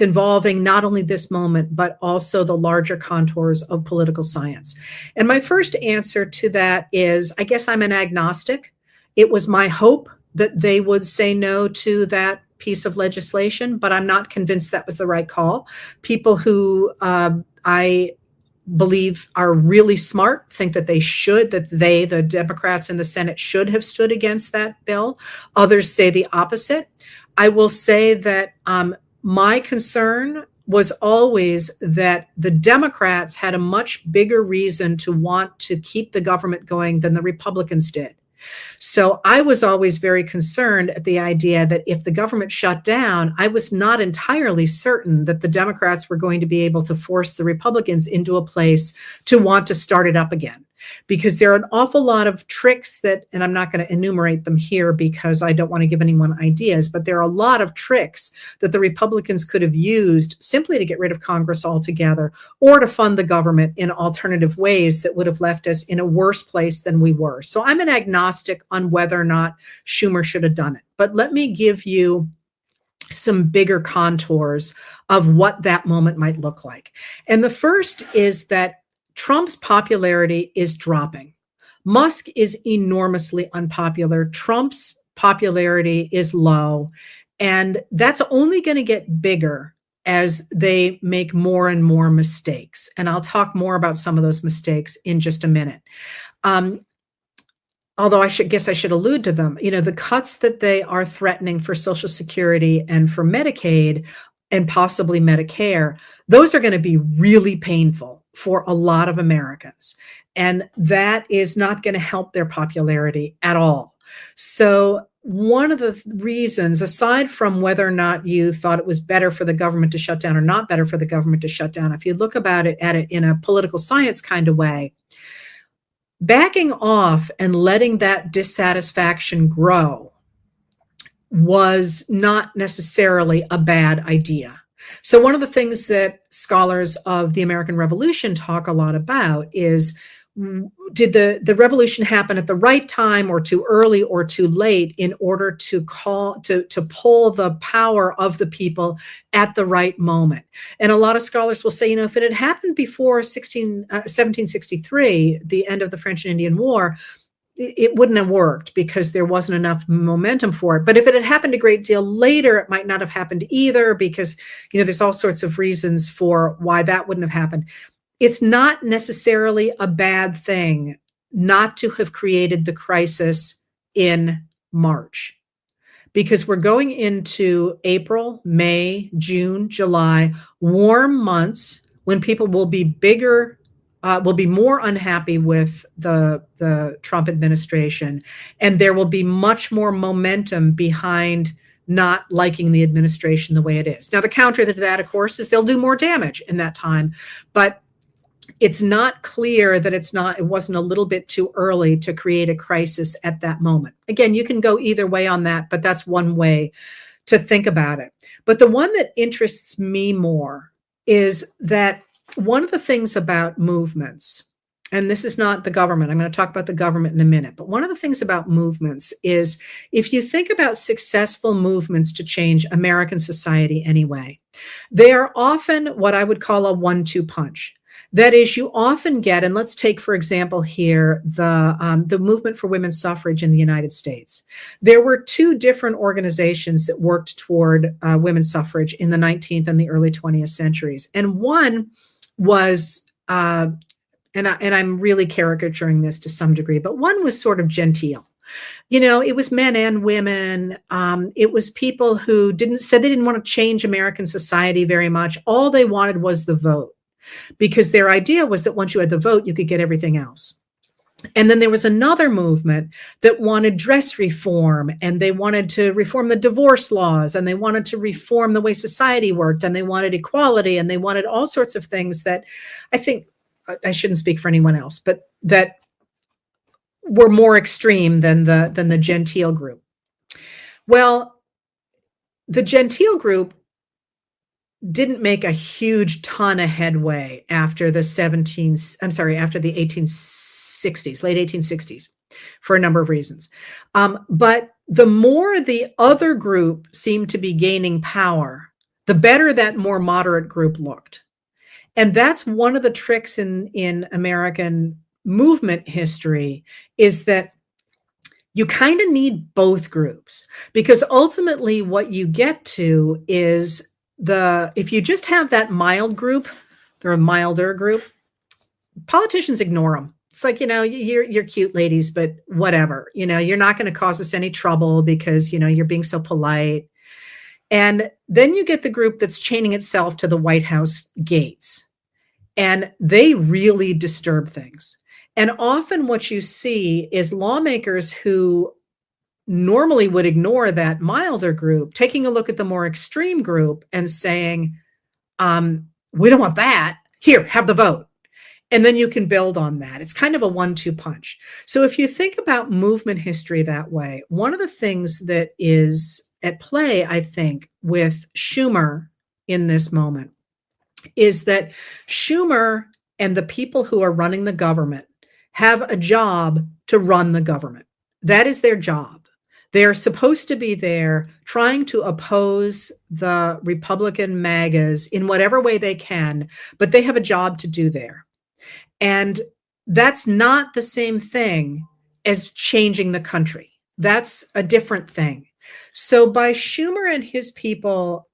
involving not only this moment, but also the larger contours of political science. And my first answer to that is, I guess I'm an agnostic. It was my hope that they would say no to that piece of legislation, but I'm not convinced that was the right call. People who I believe are really smart think that the Democrats in the Senate should have stood against that bill. Others say the opposite. I will say that my concern was always that the Democrats had a much bigger reason to want to keep the government going than the Republicans did. So I was always very concerned at the idea that if the government shut down, I was not entirely certain that the Democrats were going to be able to force the Republicans into a place to want to start it up again. Because there are an awful lot of tricks that, and I'm not going to enumerate them here because I don't want to give anyone ideas, but there are a lot of tricks that the Republicans could have used simply to get rid of Congress altogether or to fund the government in alternative ways that would have left us in a worse place than we were. So I'm an agnostic on whether or not Schumer should have done it. But let me give you some bigger contours of what that moment might look like. And the first is that Trump's popularity is dropping. Musk is enormously unpopular. Trump's popularity is low. And that's only going to get bigger as they make more and more mistakes. And I'll talk more about some of those mistakes in just a minute. Although I should allude to them. The cuts that they are threatening for Social Security and for Medicaid and possibly Medicare, those are going to be really painful for a lot of Americans. And that is not going to help their popularity at all. So one of the reasons, aside from whether or not you thought it was better for the government to shut down or not better for the government to shut down, if you look at it in a political science kind of way, backing off and letting that dissatisfaction grow was not necessarily a bad idea. So one of the things that scholars of the American Revolution talk a lot about is, did the revolution happen at the right time or too early or too late in order to pull the power of the people at the right moment? And a lot of scholars will say, if it had happened before 1763, the end of the French and Indian War, it wouldn't have worked because there wasn't enough momentum for it. But if it had happened a great deal later, it might not have happened either, because there's all sorts of reasons for why that wouldn't have happened. It's not necessarily a bad thing not to have created the crisis in March, because we're going into April, May, June, July, warm months when people will be more unhappy with the Trump administration, and there will be much more momentum behind not liking the administration the way it is. Now, the counter to that, of course, is they'll do more damage in that time, but it's not clear that it wasn't a little bit too early to create a crisis at that moment. Again, you can go either way on that, but that's one way to think about it. But the one that interests me more is that one of the things about movements, and this is not the government, I'm going to talk about the government in a minute, but one of the things about movements is, if you think about successful movements to change American society anyway, they are often what I would call a 1-2 punch. That is, you often get, and let's take, for example, here, the movement for women's suffrage in the United States. There were two different organizations that worked toward women's suffrage in the 19th and the early 20th centuries. And one was, and I'm really caricaturing this to some degree, but one was sort of genteel. It was men and women. It was people who said they didn't want to change American society very much. All they wanted was the vote, because their idea was that once you had the vote, you could get everything else. And then there was another movement that wanted dress reform, and they wanted to reform the divorce laws, and they wanted to reform the way society worked, and they wanted equality, and they wanted all sorts of things that I think, I shouldn't speak for anyone else, but that were more extreme than the genteel group. Well, the genteel group didn't make a huge ton of headway after the 1860s, late 1860s, for a number of reasons. But the more the other group seemed to be gaining power, the better that more moderate group looked. And that's one of the tricks in American movement history, is that you kind of need both groups, because ultimately what you get to is, if you just have that mild group, they're a milder group, politicians ignore them. It's like, you're cute ladies, but whatever, you're not going to cause us any trouble because, you're being so polite. And then you get the group that's chaining itself to the White House gates, and they really disturb things. And often what you see is lawmakers who normally would ignore that milder group taking a look at the more extreme group and saying, we don't want that. Here, have the vote. And then you can build on that. It's kind of a 1-2 punch. So if you think about movement history that way, one of the things that is at play, I think, with Schumer in this moment is that Schumer and the people who are running the government have a job to run the government. That is their job. They're supposed to be there trying to oppose the Republican MAGAs in whatever way they can, but they have a job to do there. And that's not the same thing as changing the country. That's a different thing. So by Schumer and his people,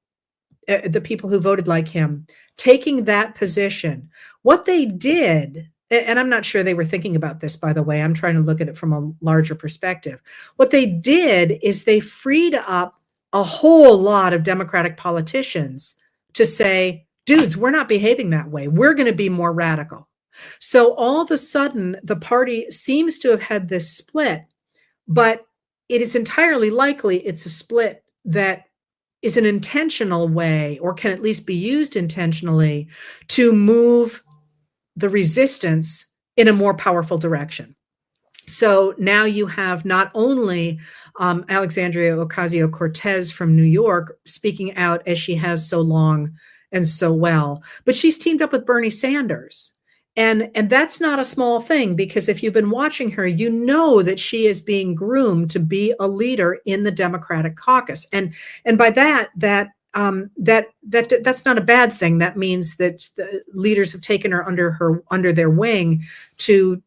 the people who voted like him, taking that position, what they did, and I'm not sure they were thinking about this, by the way, I'm trying to look at it from a larger perspective. What they did is they freed up a whole lot of Democratic politicians to say, dudes, we're not behaving that way. We're going to be more radical. So all of a sudden, the party seems to have had this split, but it is entirely likely it's a split that is an intentional way, or can at least be used intentionally, to move the resistance in a more powerful direction. So now you have not only Alexandria Ocasio-Cortez from New York speaking out as she has so long and so well, but she's teamed up with Bernie Sanders. And that's not a small thing, because if you've been watching her, you know that she is being groomed to be a leader in the Democratic caucus. And by that's not a bad thing. That means that the leaders have taken her under their wing to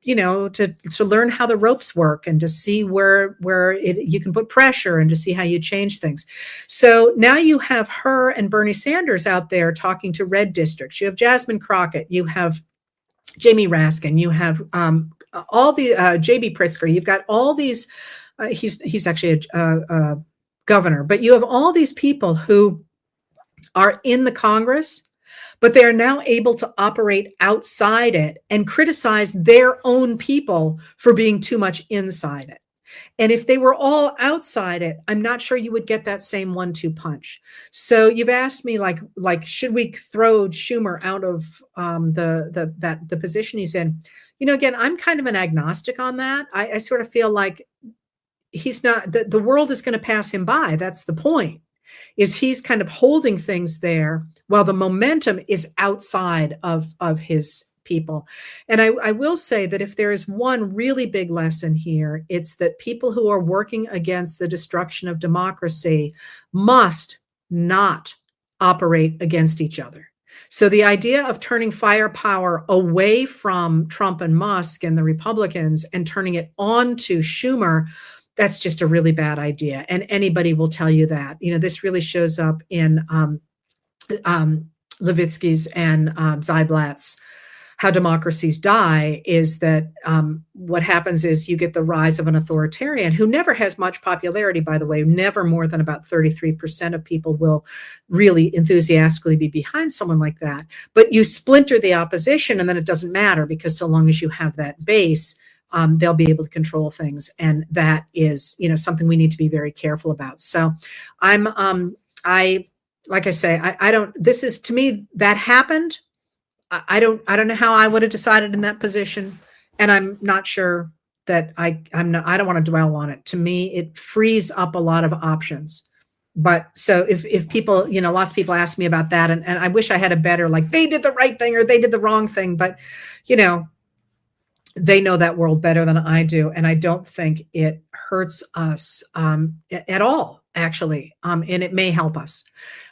learn how the ropes work and to see where you can put pressure and to see how you change things. So now you have her and Bernie Sanders out there talking to red districts. You have Jasmine Crockett. You have Jamie Raskin. You have all the J.B. Pritzker. You've got all these. He's actually a governor, but you have all these people who are in the Congress, but they are now able to operate outside it and criticize their own people for being too much inside it. And if they were all outside it, I'm not sure you would get that same 1-2 punch. So you've asked me, like, should we throw Schumer out of the position he's in? Again, I'm kind of an agnostic on that. I sort of feel like he's not, the world is going to pass him by. That's the point. Is he's kind of holding things there while the momentum is outside of his people. And I will say that if there is one really big lesson here, it's that people who are working against the destruction of democracy must not operate against each other. So the idea of turning firepower away from Trump and Musk and the Republicans and turning it on to Schumer, that's just a really bad idea. And anybody will tell you that. This really shows up in Levitsky's and Zyblatt's How Democracies Die, is that what happens is you get the rise of an authoritarian who never has much popularity, by the way. Never more than about 33% of people will really enthusiastically be behind someone like that. But you splinter the opposition, and then it doesn't matter, because so long as you have that base, they'll be able to control things. And that is, something we need to be very careful about. So like I say, I don't, this is, to me, that happened. I don't know how I would have decided in that position. And I'm not sure that I don't want to dwell on it. To me, it frees up a lot of options. But so if people, lots of people ask me about that, and I wish I had a better, like, they did the right thing or they did the wrong thing, but they know that world better than I do. And I don't think it hurts us at all, actually. And it may help us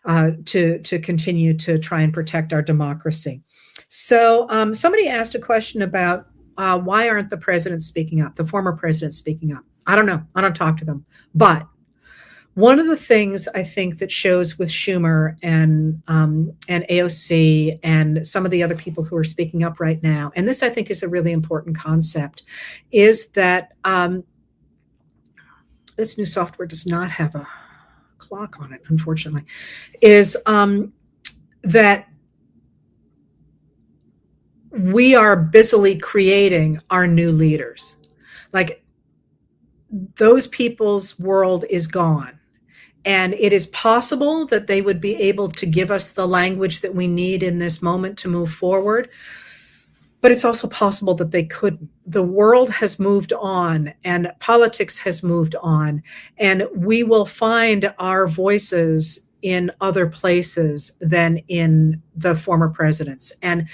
to continue to try and protect our democracy. So somebody asked a question about why aren't the presidents speaking up, the former presidents speaking up? I don't know. I don't talk to them. But one of the things I think that shows with Schumer and AOC and some of the other people who are speaking up right now, and this I think is a really important concept, is that this new software does not have a clock on it, unfortunately, is that we are busily creating our new leaders. Like, those people's world is gone. And it is possible that they would be able to give us the language that we need in this moment to move forward. But it's also possible that they couldn't. The world has moved on and politics has moved on. And we will find our voices in other places than in the former presidents. And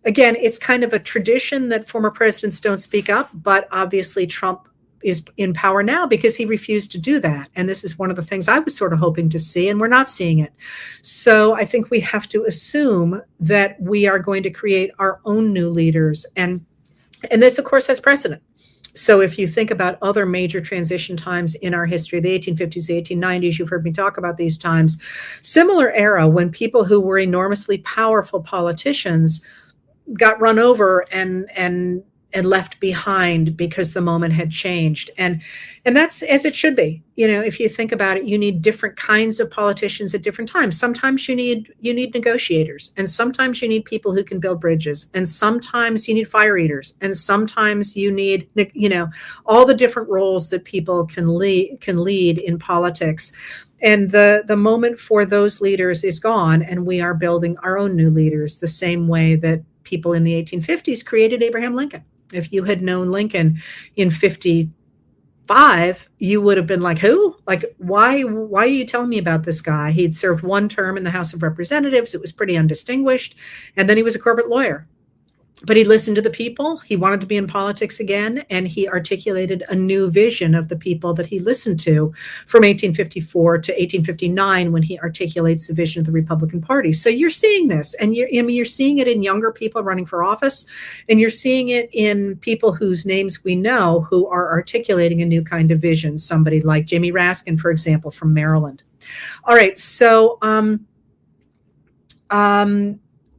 again, it's kind of a tradition that former presidents don't speak up, but obviously Trump is in power now because he refused to do that. And this is one of the things I was sort of hoping to see, and we're not seeing it. So I think we have to assume that we are going to create our own new leaders. And this, of course, has precedent. So if you think about other major transition times in our history, the 1850s, the 1890s, you've heard me talk about these times, similar era when people who were enormously powerful politicians got run over and left behind because the moment had changed. And that's as it should be. If you think about it, you need different kinds of politicians at different times. Sometimes you need negotiators, and sometimes you need people who can build bridges, and sometimes you need fire eaters, and sometimes you need, all the different roles that people can lead in politics. And the moment for those leaders is gone, and we are building our own new leaders the same way that people in the 1850s created Abraham Lincoln. If you had known Lincoln in 55, you would have been like, who? Like, why are you telling me about this guy? He'd served one term in the House of Representatives. It was pretty undistinguished. And then he was a corporate lawyer. But he listened to the people. He wanted to be in politics again, and he articulated a new vision of the people that he listened to from 1854 to 1859 when he articulates the vision of the Republican Party. So you're seeing this, and you're seeing it in younger people running for office, and you're seeing it in people whose names we know who are articulating a new kind of vision. Somebody like Jamie Raskin, for example, from Maryland. All right, so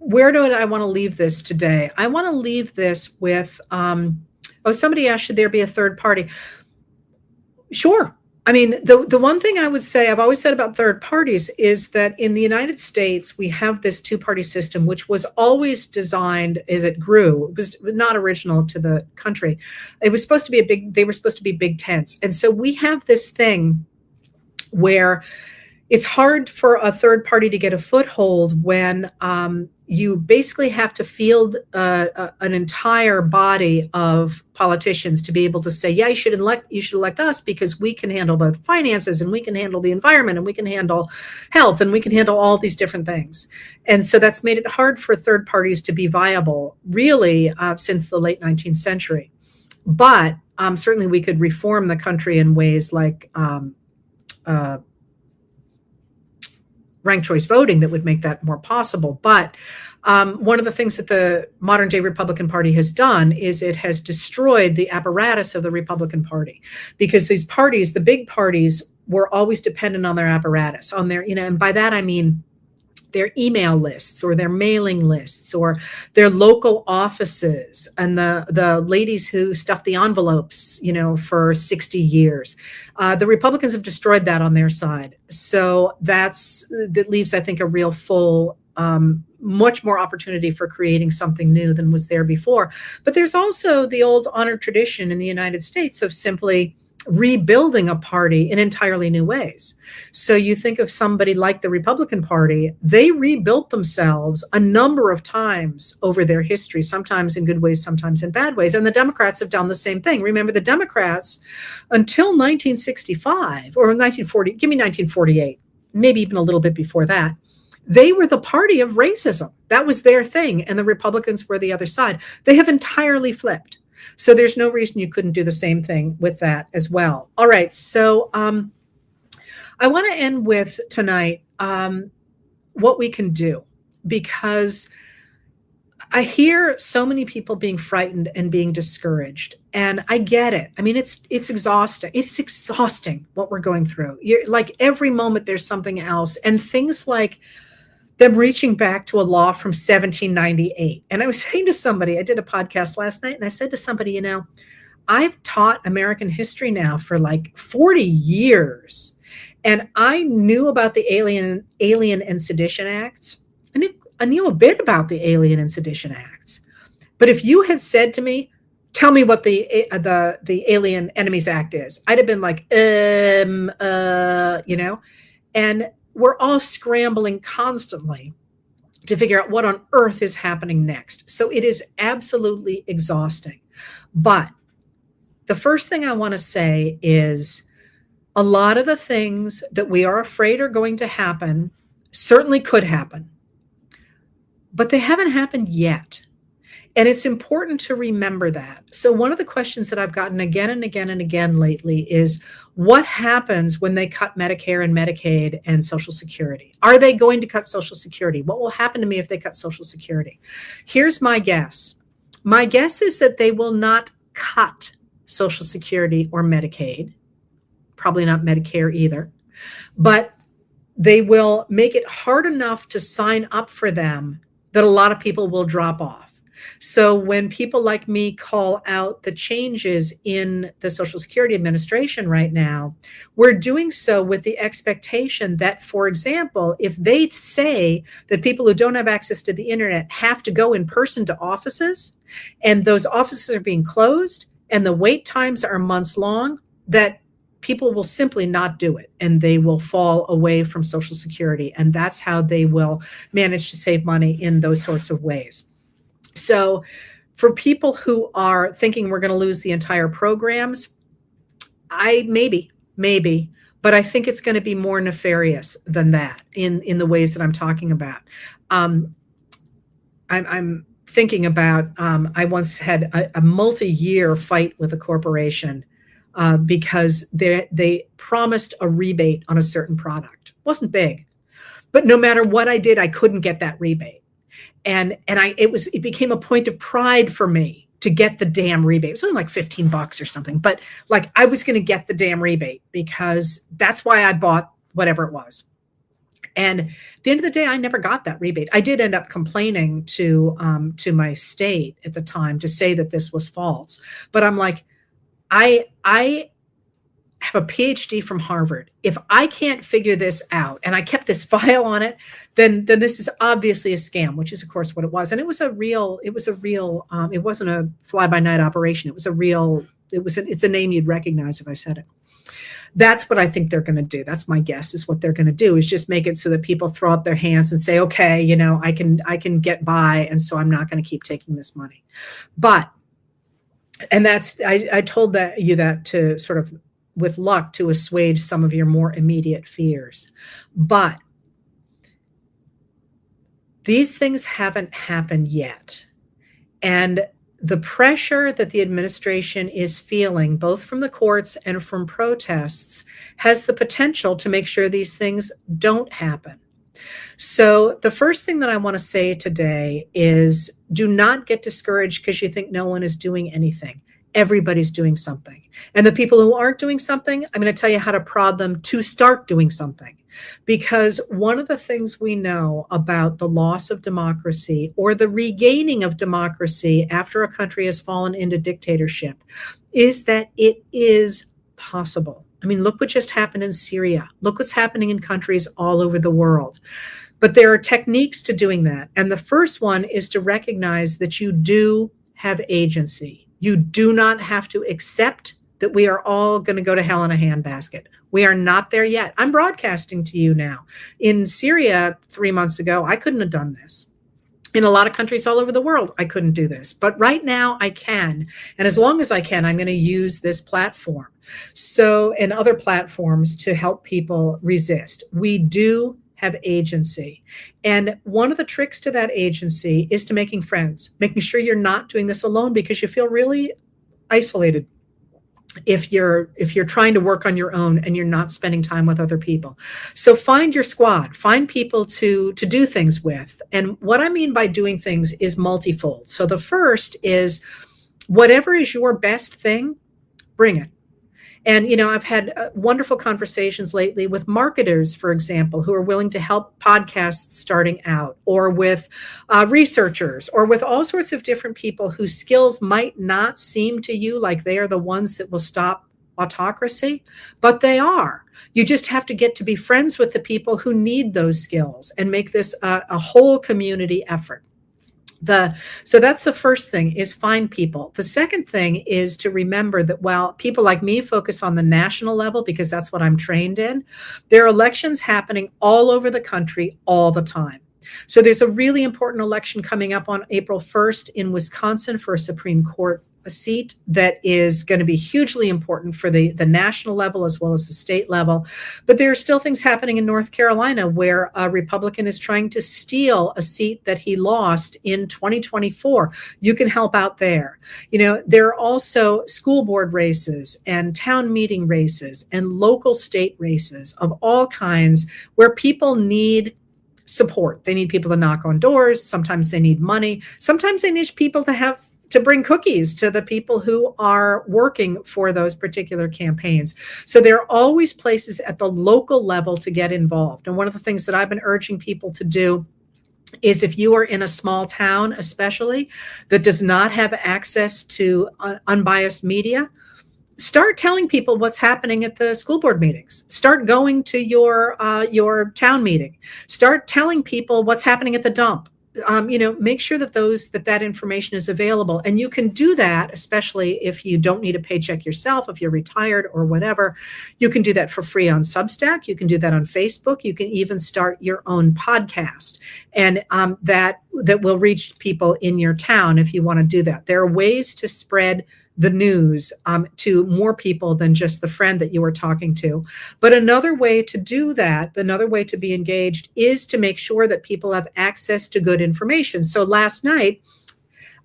where do I want to leave this today? I want to leave this with, somebody asked, should there be a third party? Sure. I mean, the one thing I would say, I've always said about third parties is that in the United States, we have this two-party system, which was always designed as it grew. It was not original to the country. It was supposed to be they were supposed to be big tents. And so we have this thing where it's hard for a third party to get a foothold when you basically have to field an entire body of politicians to be able to say, yeah, you should elect us because we can handle the finances and we can handle the environment and we can handle health and we can handle all these different things. And so that's made it hard for third parties to be viable, really, since the late 19th century. But certainly we could reform the country in ways like ranked choice voting that would make that more possible. But one of the things that the modern day Republican Party has done is it has destroyed the apparatus of the Republican Party, because these parties, the big parties, were always dependent on their apparatus, on their, and by that I mean their email lists or their mailing lists or their local offices and the ladies who stuffed the envelopes, for 60 years. The Republicans have destroyed that on their side. So that leaves, I think, a real full, much more opportunity for creating something new than was there before. But there's also the old honored tradition in the United States of simply rebuilding a party in entirely new ways. So you think of somebody like the Republican Party, they rebuilt themselves a number of times over their history, sometimes in good ways, sometimes in bad ways. And the Democrats have done the same thing. Remember, the Democrats, until 1965 or 1940, give me 1948, maybe even a little bit before that, they were the party of racism. That was their thing. And the Republicans were the other side. They have entirely flipped. So there's no reason you couldn't do the same thing with that as well. All right. So I want to end with tonight what we can do, because I hear so many people being frightened and being discouraged, and I get it. I mean, it's exhausting. It's exhausting what we're going through. You're like, every moment there's something else, and things like them reaching back to a law from 1798. And I was saying to somebody, I did a podcast last night, and I said to somebody, I've taught American history now for like 40 years, and I knew about the Alien and Sedition Acts. I knew a bit about the Alien and Sedition Acts. But if you had said to me, tell me what the Alien Enemies Act is, I'd have been like, and we're all scrambling constantly to figure out what on earth is happening next. So it is absolutely exhausting. But the first thing I want to say is a lot of the things that we are afraid are going to happen certainly could happen, but they haven't happened yet. And it's important to remember that. So one of the questions that I've gotten again and again and again lately is, what happens when they cut Medicare and Medicaid and Social Security? Are they going to cut Social Security? What will happen to me if they cut Social Security? Here's my guess. My guess is that they will not cut Social Security or Medicaid, probably not Medicare either, but they will make it hard enough to sign up for them that a lot of people will drop off. So when people like me call out the changes in the Social Security Administration right now, we're doing so with the expectation that, for example, if they say that people who don't have access to the internet have to go in person to offices, and those offices are being closed and the wait times are months long, that people will simply not do it, and they will fall away from Social Security. And that's how they will manage to save money in those sorts of ways. So For people who are thinking we're going to lose the entire programs, maybe, but I think it's going to be more nefarious than that in the ways that I'm talking about. I'm thinking about, I once had a multi-year fight with a corporation because they promised a rebate on a certain product. It wasn't big, but no matter what I did, I couldn't get that rebate. And it became a point of pride for me to get the damn rebate. It was only like $15 or something, but like I was going to get the damn rebate because that's why I bought whatever it was. And at the end of the day, I never got that rebate. I did end up complaining to my state at the time to say that this was false. But I'm like, I have a PhD from Harvard. If I can't figure this out, and I kept this file on it, then this is obviously a scam, which is of course what it was. And it wasn't a fly-by-night operation. It's a name you'd recognize if I said it. That's what I think they're going to do. That's my guess, is what they're going to do is just make it so that people throw up their hands and say, okay, I can get by. And so I'm not going to keep taking this money. And I told you that to sort of, with luck, to assuage some of your more immediate fears. But these things haven't happened yet. And the pressure that the administration is feeling, both from the courts and from protests, has the potential to make sure these things don't happen. So the first thing that I want to say today is, do not get discouraged because you think no one is doing anything. Everybody's doing something. And the people who aren't doing something, I'm going to tell you how to prod them to start doing something. Because one of the things we know about the loss of democracy, or the regaining of democracy after a country has fallen into dictatorship, is that it is possible. I mean, look what just happened in Syria. Look what's happening in countries all over the world. But there are techniques to doing that. And the first one is to recognize that you do have agency. You do not have to accept that we are all going to go to hell in a handbasket. We are not there yet. I'm broadcasting to you now. In Syria 3 months ago, I couldn't have done this. In a lot of countries all over the world, I couldn't do this. But right now I can. And as long as I can, I'm going to use this platform. So, and other platforms to help people resist. We do have agency. And one of the tricks to that agency is to making friends, making sure you're not doing this alone, because you feel really isolated if you're trying to work on your own and you're not spending time with other people. So find your squad, find people to do things with. And what I mean by doing things is multifold. So the first is, whatever is your best thing, bring it. And, I've had wonderful conversations lately with marketers, for example, who are willing to help podcasts starting out, or with researchers, or with all sorts of different people whose skills might not seem to you like they are the ones that will stop autocracy, but they are. You just have to get to be friends with the people who need those skills and make this a whole community effort. So that's the first thing, is find people. The second thing is to remember that while people like me focus on the national level, because that's what I'm trained in, there are elections happening all over the country all the time. So there's a really important election coming up on April 1st in Wisconsin for a Supreme Court seat that is going to be hugely important for the national level as well as the state level. But there are still things happening in North Carolina where a Republican is trying to steal a seat that he lost in 2024. You can help out there. There are also school board races and town meeting races and local state races of all kinds where people need support. They need people to knock on doors. Sometimes they need money. Sometimes they need people to bring cookies to the people who are working for those particular campaigns. So there are always places at the local level to get involved. And one of the things that I've been urging people to do is, if you are in a small town, especially, that does not have access to unbiased media, start telling people what's happening at the school board meetings. Start going to your town meeting. Start telling people what's happening at the dump. make sure that that information is available. And you can do that, especially if you don't need a paycheck yourself, if you're retired or whatever. You can do that for free on Substack. You can do that on Facebook. You can even start your own podcast, and that will reach people in your town if you want to do that. There are ways to spread the news to more people than just the friend that you were talking to. But another way to do that, another way to be engaged, is to make sure that people have access to good information. So last night,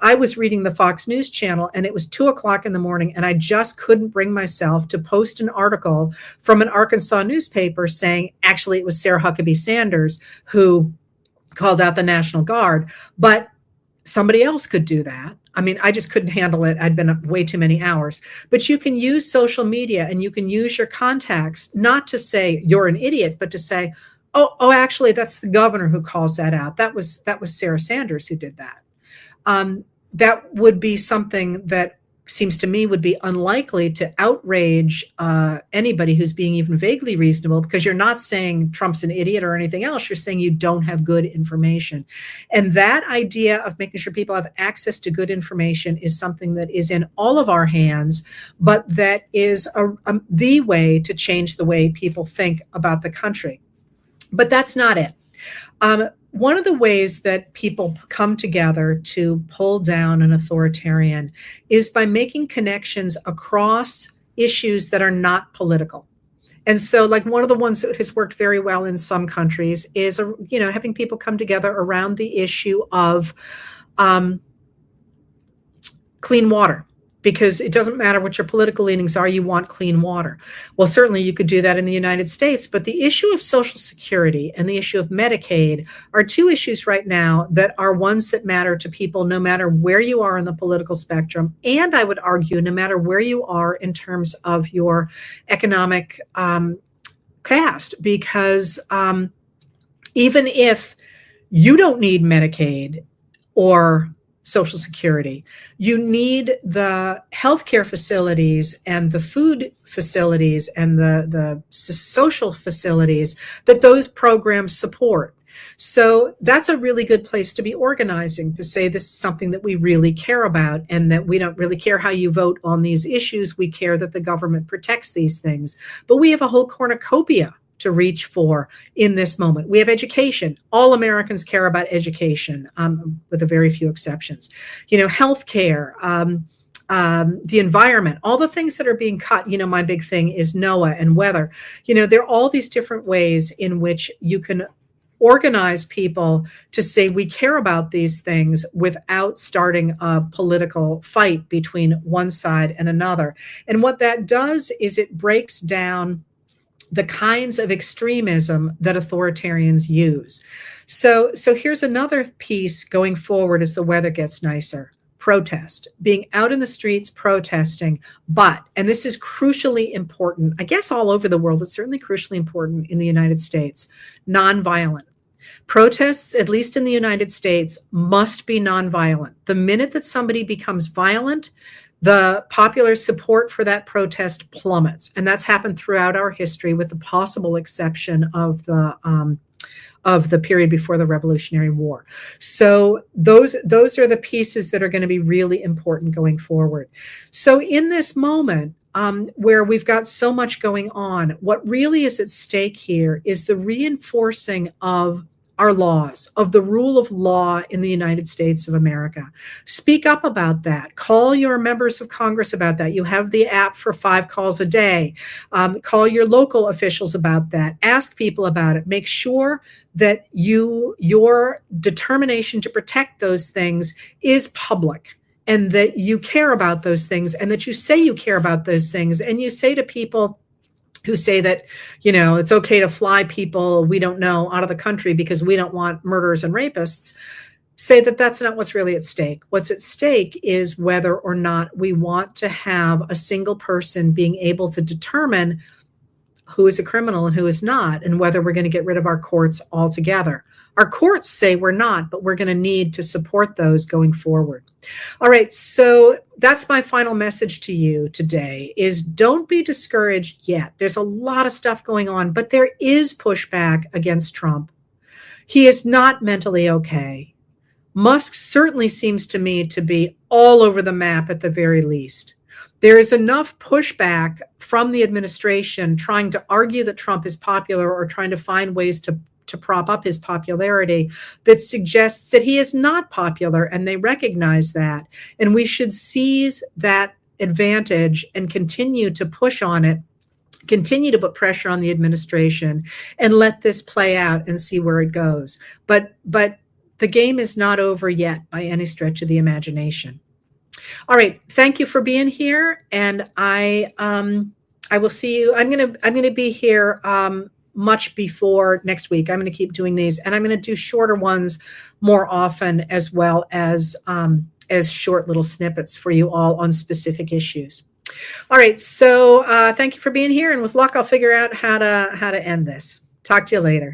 I was reading the Fox News channel, and it was 2:00 in the morning, and I just couldn't bring myself to post an article from an Arkansas newspaper saying, actually, it was Sarah Huckabee Sanders who called out the National Guard, but somebody else could do that. I mean, I just couldn't handle it. I'd been up way too many hours. But you can use social media, and you can use your contacts, not to say you're an idiot, but to say, oh, actually, that's the governor who calls that out. That was Sarah Sanders who did that. That would be something that seems to me would be unlikely to outrage anybody who's being even vaguely reasonable, because you're not saying Trump's an idiot or anything else. You're saying you don't have good information. And that idea of making sure people have access to good information is something that is in all of our hands, but that is the way to change the way people think about the country. But that's not it. One of the ways that people come together to pull down an authoritarian is by making connections across issues that are not political. And so, like, one of the ones that has worked very well in some countries is, having people come together around the issue of clean water. Because it doesn't matter what your political leanings are, you want clean water. Well, certainly you could do that in the United States, but the issue of Social Security and the issue of Medicaid are two issues right now that are ones that matter to people no matter where you are in the political spectrum. And I would argue no matter where you are in terms of your economic caste, because even if you don't need Medicaid or Social Security, you need the healthcare facilities and the food facilities and the social facilities that those programs support. So that's a really good place to be organizing, to say this is something that we really care about, and that we don't really care how you vote on these issues. We care that the government protects these things. But we have a whole cornucopia to reach for in this moment. We have education. All Americans care about education, with a very few exceptions. Healthcare, the environment, all the things that are being cut. My big thing is NOAA and weather. There are all these different ways in which you can organize people to say we care about these things without starting a political fight between one side and another. And what that does is it breaks down the kinds of extremism that authoritarians use. So here's another piece going forward as the weather gets nicer. Protest, being out in the streets protesting, but, and this is crucially important, I guess all over the world, it's certainly crucially important in the United States, nonviolent. Protests, at least in the United States, must be nonviolent. The minute that somebody becomes violent, the popular support for that protest plummets. And that's happened throughout our history, with the possible exception of the period before the Revolutionary War. So those are the pieces that are going to be really important going forward. So in this moment, where we've got so much going on, what really is at stake here is the reinforcing of our laws, of the rule of law in the United States of America. Speak up about that. Call your members of Congress about that. You have the app for 5 calls a day. Call your local officials about that. Ask people about it. Make sure that your determination to protect those things is public, and that you care about those things, and that you say you care about those things, and you say to people who say that, it's okay to fly people we don't know out of the country because we don't want murderers and rapists, say that that's not what's really at stake. What's at stake is whether or not we want to have a single person being able to determine who is a criminal and who is not, and whether we're going to get rid of our courts altogether. Our courts say we're not, but we're going to need to support those going forward. All right, so that's my final message to you today, is don't be discouraged yet. There's a lot of stuff going on, but there is pushback against Trump. He is not mentally okay. Musk certainly seems to me to be all over the map at the very least. There is enough pushback from the administration trying to argue that Trump is popular or trying to find ways to prop up his popularity that suggests that he is not popular, and they recognize that. And we should seize that advantage and continue to push on it, continue to put pressure on the administration, and let this play out and see where it goes. But the game is not over yet by any stretch of the imagination. All right, thank you for being here, and I will see you. I'm gonna be here much before next week. I'm going to keep doing these, and I'm going to do shorter ones more often, as well as short little snippets for you all on specific issues. All right, so thank you for being here, and with luck, I'll figure out how to end this. Talk to you later.